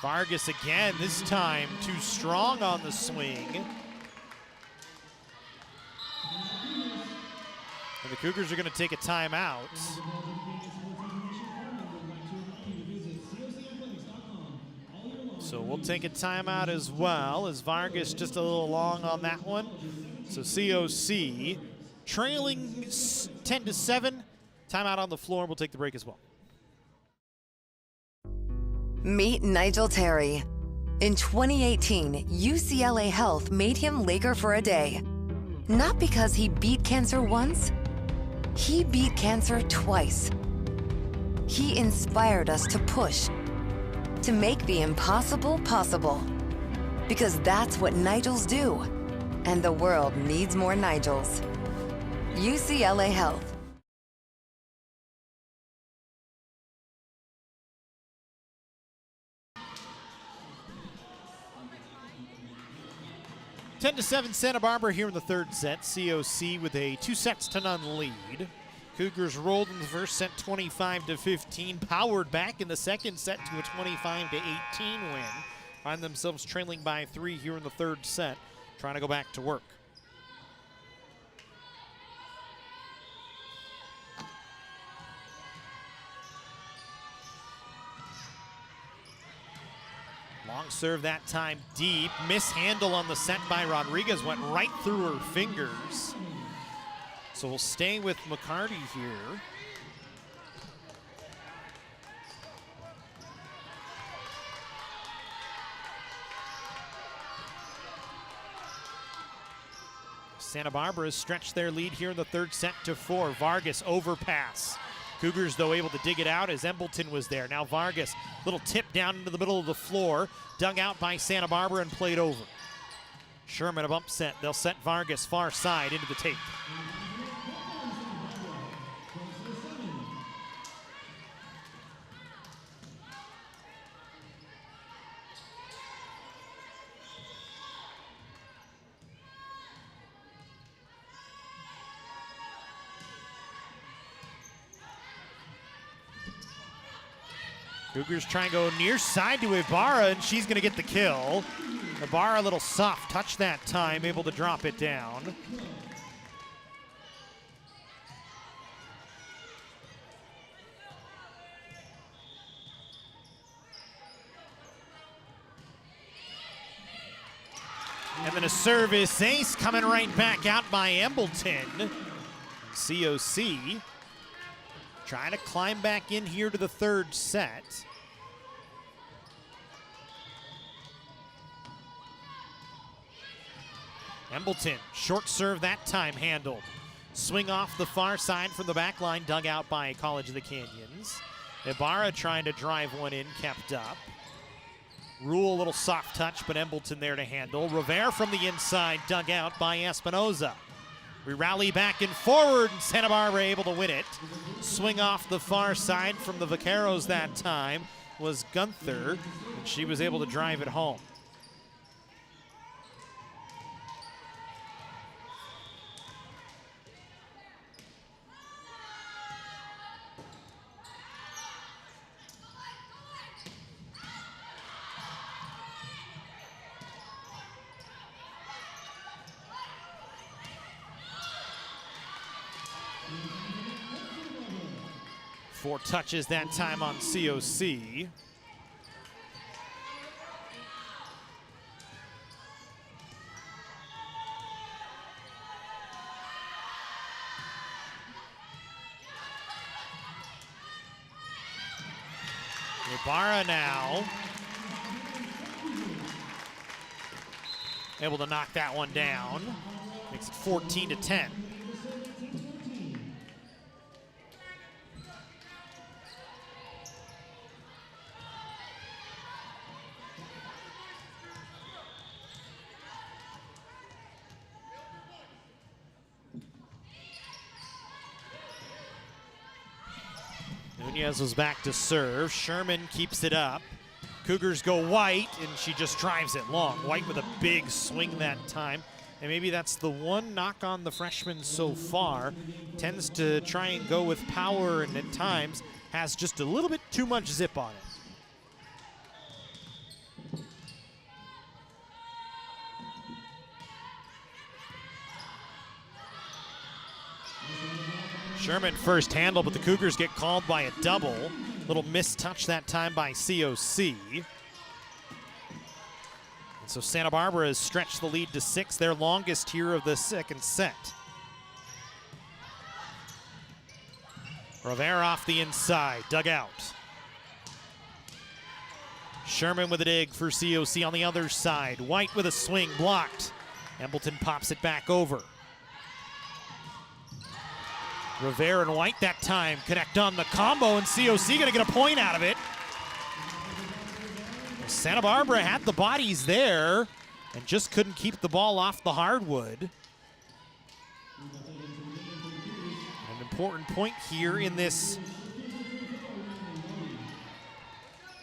Vargas again, this time too strong on the swing. And the Cougars are going to take a timeout. So we'll take a timeout as well, as Vargas just a little long on that one. So COC trailing 10 to 7. Timeout on the floor. We'll take the break as well. Meet Nigel Terry. In 2018, UCLA Health made him Laker for a day. Not because he beat cancer once, he beat cancer twice. He inspired us to push, to make the impossible possible. Because that's what Nigels do. And the world needs more Nigels. UCLA Health. 10 to 7 Santa Barbara here in the third set. COC with a 2-0 lead. Cougars rolled in the first set 25 to 15, powered back in the second set to a 25 to 18 win. Find themselves trailing by 3 here in the third set, trying to go back to work. Long serve that time deep. Mishandle on the set by Rodriguez. Went right through her fingers. So we'll stay with McCarty here. Santa Barbara has stretched their lead here in the third set to 4. Vargas overpass. Cougars, though, able to dig it out as Embleton was there. Now Vargas, little tip down into the middle of the floor, dug out by Santa Barbara and played over. Sherman a bump set. They'll set Vargas far side into the tape. Cougars try and go near side to Ibarra, and she's going to get the kill. Ibarra a little soft touch that time, able to drop it down. And then a service ace coming right back out by Embleton. COC trying to climb back in here to the third set. Embleton, short serve that time handled. Swing off the far side from the back line, dug out by College of the Canyons. Ibarra trying to drive one in, kept up. Rule a little soft touch, but Embleton there to handle. Rivera from the inside, dug out by Espinoza. We rally back and forward, and Santa Barbara able to win it. Swing off the far side from the Vaqueros that time was Gunther, and she was able to drive it home. Four touches that time on COC. Ibarra now able to knock that one down. Makes it 14-10. Nunez was back to serve. Sherman keeps it up. Cougars go White, and she just drives it long. White with a big swing that time. And maybe that's the one knock on the freshman so far. Tends to try and go with power, and at times has just a little bit too much zip on it. Sherman first handle, but the Cougars get called by a double. Little missed touch that time by COC. And so Santa Barbara has stretched the lead to 6, their longest here of the second set. Rivera off the inside, dug out. Sherman with a dig for COC on the other side. White with a swing, blocked. Embleton pops it back over. Rivera and White that time connect on the combo, and COC gonna get a point out of it. Santa Barbara had the bodies there and just couldn't keep the ball off the hardwood. An important point here in this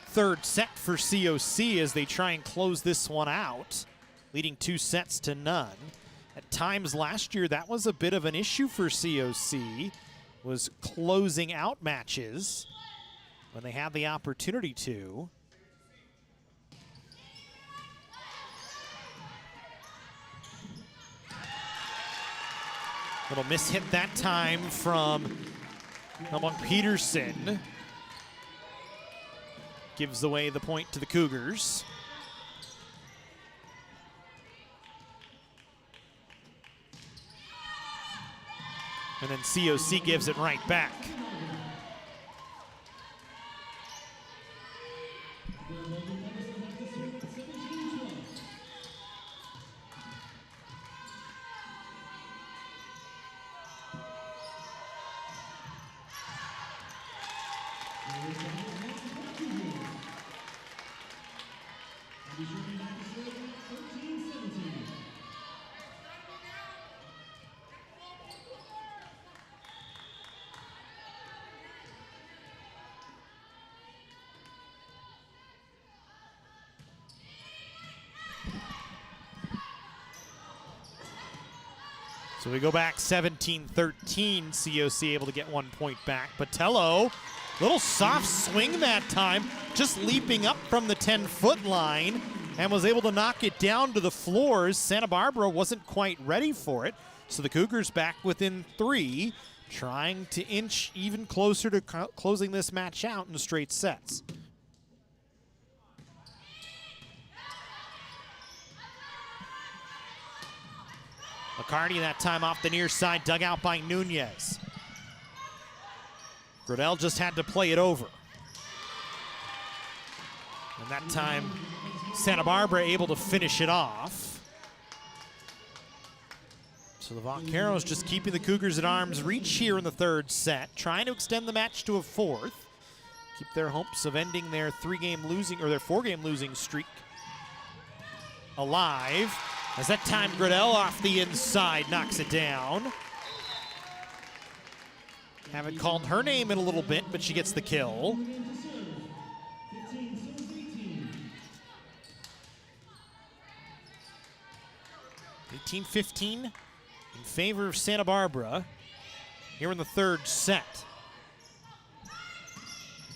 third set for COC as they try and close this one out, leading 2-0. At times last year, that was a bit of an issue for COC, was closing out matches when they had the opportunity to. Little mishit that time from Peterson. Gives away the point to the Cougars. And then COC gives it right back. So we go back 17-13, COC able to get 1 point back. Patello, little soft swing that time, just leaping up from the 10-foot line and was able to knock it down to the floors. Santa Barbara wasn't quite ready for it, so the Cougars back within 3, trying to inch even closer to closing this match out in straight sets. McCarty that time off the near side, dug out by Nunez. Gradell just had to play it over. And that time, Santa Barbara able to finish it off. So the Vaqueros just keeping the Cougars at arm's reach here in the third set, trying to extend the match to a fourth. Keep their hopes of ending their 4-game losing streak alive. As that time Gradell off the inside knocks it down. Haven't called her name in a little bit, but she gets the kill. 18-15 in favor of Santa Barbara here in the third set.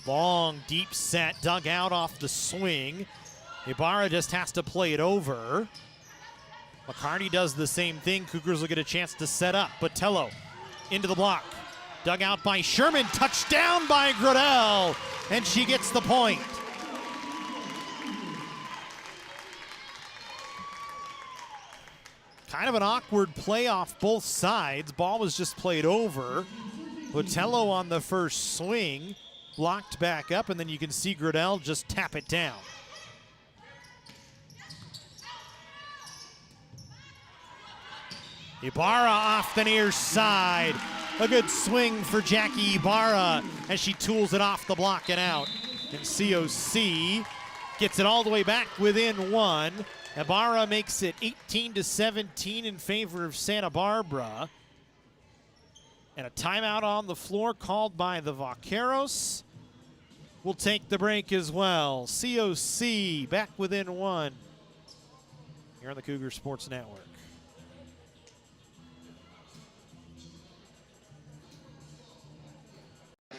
Long, deep set, dug out off the swing. Ibarra just has to play it over. McCarty does the same thing. Cougars will get a chance to set up. Botello into the block. Dug out by Sherman, touchdown by Gradell, and she gets the point. Kind of an awkward play off both sides. Ball was just played over. Botello on the first swing, blocked back up, and then you can see Gradell just tap it down. Ibarra off the near side. A good swing for Jackie Ibarra as she tools it off the block and out. And COC gets it all the way back within one. Ibarra makes it 18-17 in favor of Santa Barbara. And a timeout on the floor called by the Vaqueros. We'll take the break as well. COC back within one here on the Cougar Sports Network.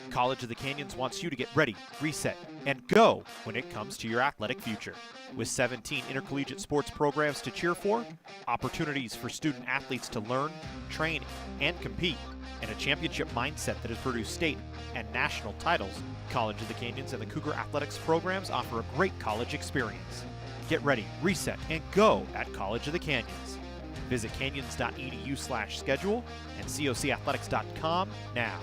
College of the Canyons wants you to get ready, reset, and go when it comes to your athletic future. With 17 intercollegiate sports programs to cheer for, opportunities for student athletes to learn, train, and compete, and a championship mindset that has produced state and national titles, College of the Canyons and the Cougar Athletics programs offer a great college experience. Get ready, reset, and go at College of the Canyons. Visit canyons.edu/schedule and cocathletics.com now.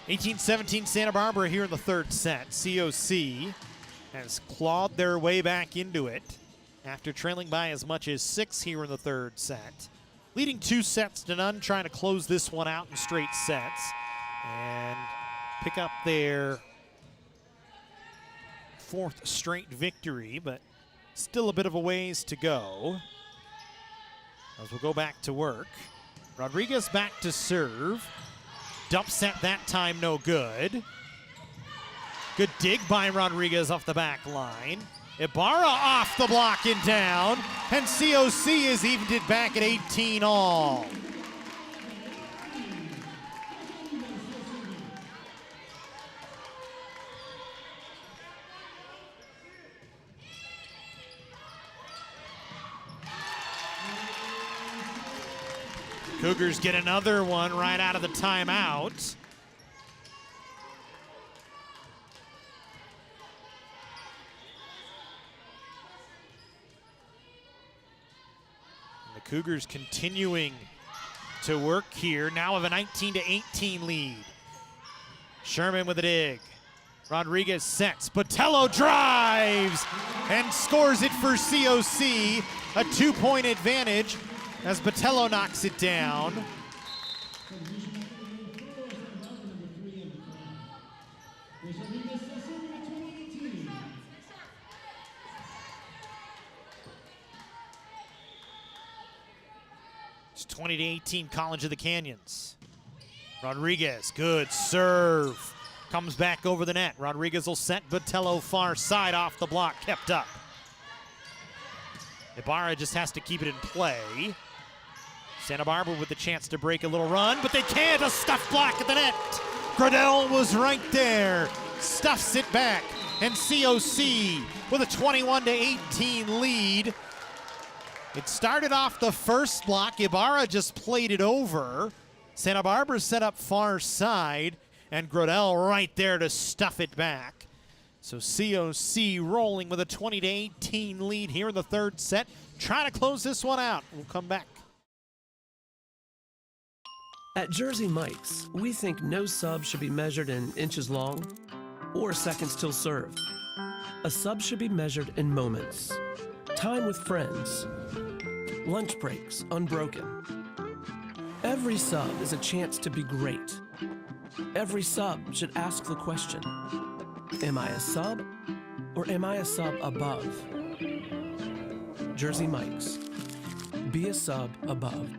18-17 Santa Barbara here in the third set. COC has clawed their way back into it after trailing by as much as 6 here in the third set. Leading 2-0, trying to close this one out in straight sets and pick up their 4th straight victory, but still a bit of a ways to go as we'll go back to work. Rodriguez back to serve. Dump set that time, no good. Good dig by Rodriguez off the back line. Ibarra off the block and down, and COC has evened it back at 18 all. Cougars get another one right out of the timeout. And the Cougars continuing to work here, now have a 19-18 lead. Sherman with a dig. Rodriguez sets, Botello drives and scores it for COC. A 2-point advantage as Botello knocks it down. It's 20-18 College of the Canyons. Rodriguez, good serve. Comes back over the net. Rodriguez will set Botello far side off the block, kept up. Ibarra just has to keep it in play. Santa Barbara with the chance to break a little run, but they can't. A stuffed block at the net. Gradell was right there. Stuffs it back. And COC with a 21-18 lead. It started off the first block. Ibarra just played it over. Santa Barbara set up far side, and Gradell right there to stuff it back. So COC rolling with a 20-18 lead here in the third set. Trying to close this one out. We'll come back. At Jersey Mike's, we think no sub should be measured in inches long or seconds till served. A sub should be measured in moments. Time with friends. Lunch breaks unbroken. Every sub is a chance to be great. Every sub should ask the question, Am I a sub or am I a sub above? Jersey Mike's. Be a sub above.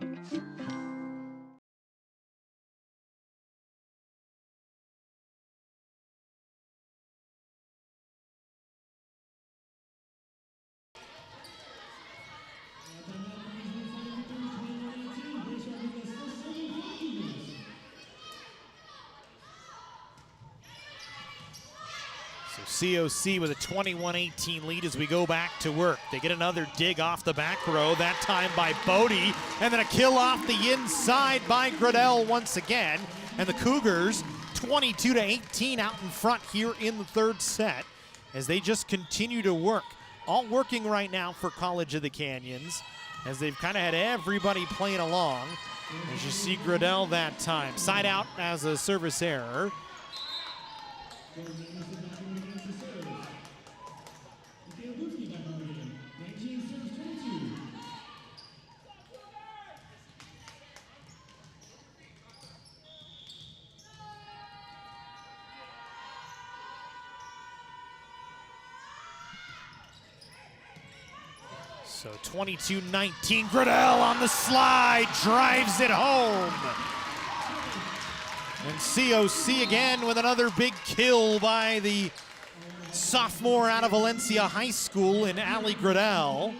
COC with a 21-18 lead as we go back to work. They get another dig off the back row, that time by Bodie, and then a kill off the inside by Gradell once again. And the Cougars 22-18 out in front here in the third set as they just continue to work. All working right now for College of the Canyons as they've kind of had everybody playing along. As you see Gradell that time. Side out as a service error. So 22-19, Gradell on the slide, drives it home. And COC again with another big kill by the sophomore out of Valencia High School in Allie Gradell.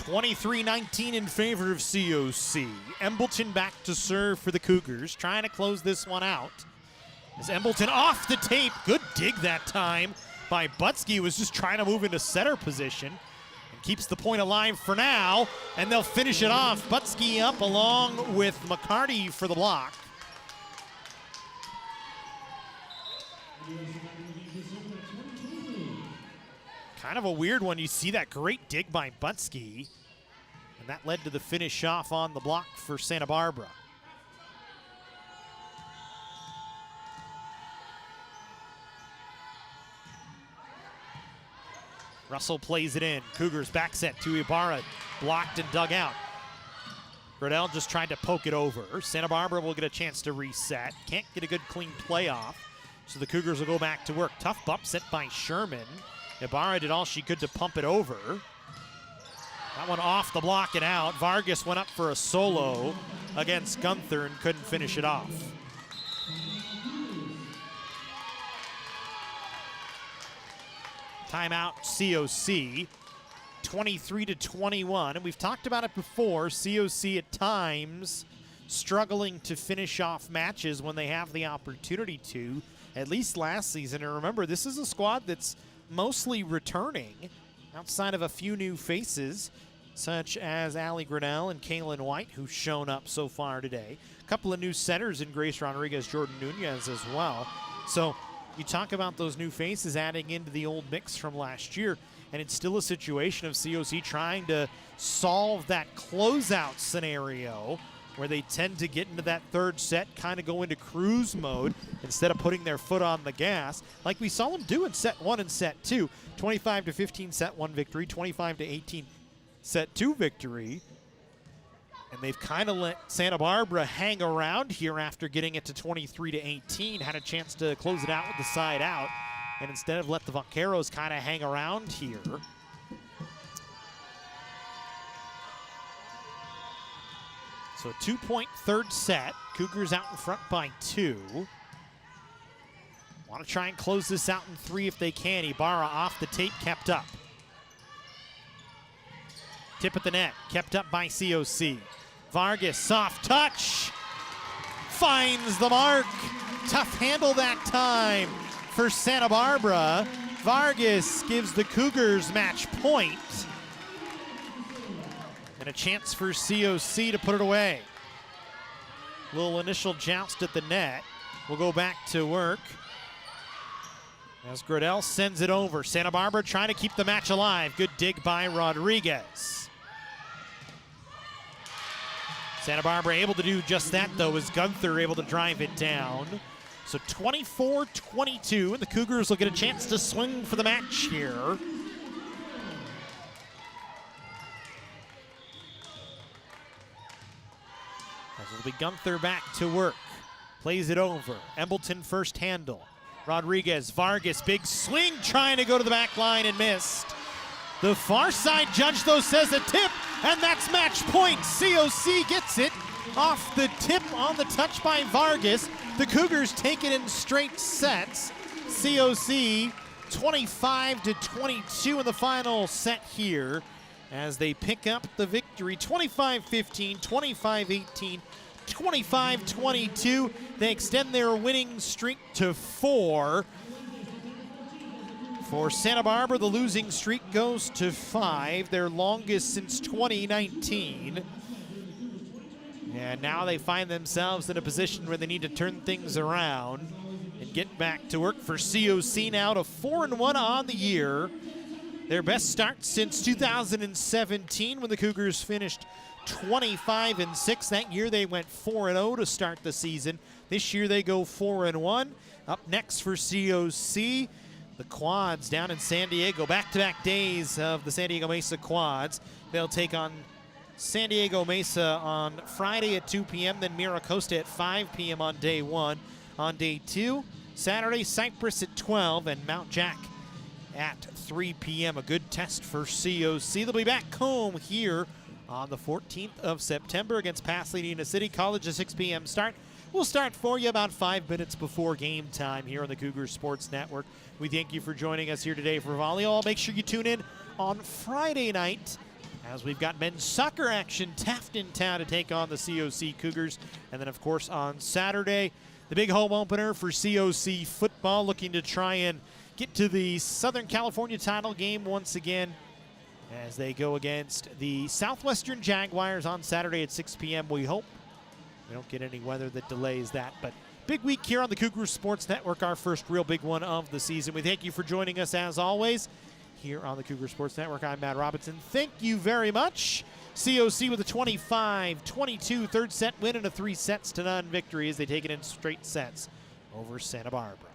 (23-19) in favor of COC. Embleton back to serve for the Cougars, trying to close this one out. As Embleton off the tape, good dig that time by Butsky, was just trying to move into setter position and keeps the point alive for now, and they'll finish it off. Butsky up along with McCarty for the block. Kind of a weird one. You see that great dig by Butsky, and that led to the finish off on the block for Santa Barbara. Russell plays it in. Cougars back set to Ibarra, blocked and dug out. Gradell just tried to poke it over. Santa Barbara will get a chance to reset. Can't get a good clean play off, so the Cougars will go back to work. Tough bump set by Sherman. Ibarra did all she could to pump it over. That one off the block and out. Vargas went up for a solo against Gunther and couldn't finish it off. Timeout COC, 23-21. And we've talked about it before. COC at times struggling to finish off matches when they have the opportunity to, at least last season. And remember, this is a squad that's mostly returning outside of a few new faces, such as Allie Gradell and Kaylin White, who've shown up so far today. A couple of new setters in Grace Rodriguez, Jordan Nunez as well. So you talk about those new faces adding into the old mix from last year, and it's still a situation of COC trying to solve that closeout scenario where they tend to get into that third set, kind of go into cruise mode instead of putting their foot on the gas, like we saw them do in set one and set two. 25-15 set one victory, 25-18 set two victory. And they've kind of let Santa Barbara hang around here after getting it to 23-18. Had a chance to close it out with the side out, and instead of let the Vaqueros kind of hang around here. So a 2-point third set. Cougars out in front by 2. Want to try and close this out in 3 if they can. Ibarra off the tape, kept up. Tip at the net, kept up by COC. Vargas, soft touch, finds the mark. Tough handle that time for Santa Barbara. Vargas gives the Cougars match point. And a chance for COC to put it away. Little initial joust at the net. We'll go back to work as Gradell sends it over. Santa Barbara trying to keep the match alive. Good dig by Rodriguez. Santa Barbara able to do just that, though, as Gunther able to drive it down. So 24-22, and the Cougars will get a chance to swing for the match here. As it'll be Gunther back to work. Plays it over. Embleton first handle. Rodriguez, Vargas, big swing, trying to go to the back line and missed. The far side judge, though, says a tip, and that's match point. COC gets it off the tip on the touch by Vargas. The Cougars take it in straight sets. COC 25-22 in the final set here as they pick up the victory. 25-15, 25-18, 25-22. They extend their winning streak to 4. For Santa Barbara, the losing streak goes to 5, their longest since 2019. And now they find themselves in a position where they need to turn things around and get back to work. For COC now to 4-1 on the year. Their best start since 2017 when the Cougars finished 25-6. That year they went 4-0 to start the season. This year they go 4-1. Up next for COC, the Quads down in San Diego. Back-to-back days of the San Diego Mesa Quads. They'll take on San Diego Mesa on Friday at 2 p.m., then Mira Costa at 5 p.m. on day 1. On day 2, Saturday, Cypress at 12 and Mount Jack at 3 p.m. A good test for COC. They'll be back home here on the 14th of September against Pasadena City College, a 6 p.m. start. We'll start for you about 5 minutes before game time here on the Cougar Sports Network. We thank you for joining us here today for volleyball. Make sure you tune in on Friday night as we've got men's soccer action. Taft in town to take on the COC Cougars. And then, of course, on Saturday, the big home opener for COC football, looking to try and get to the Southern California title game once again as they go against the Southwestern Jaguars on Saturday at 6 p.m. We hope we don't get any weather that delays that. But big week here on the Cougar Sports Network, our first real big one of the season. We thank you for joining us as always here on the Cougar Sports Network. I'm Matt Robinson. Thank you very much. COC with a 25-22 third set win and a 3-0 victory as they take it in straight sets over Santa Barbara.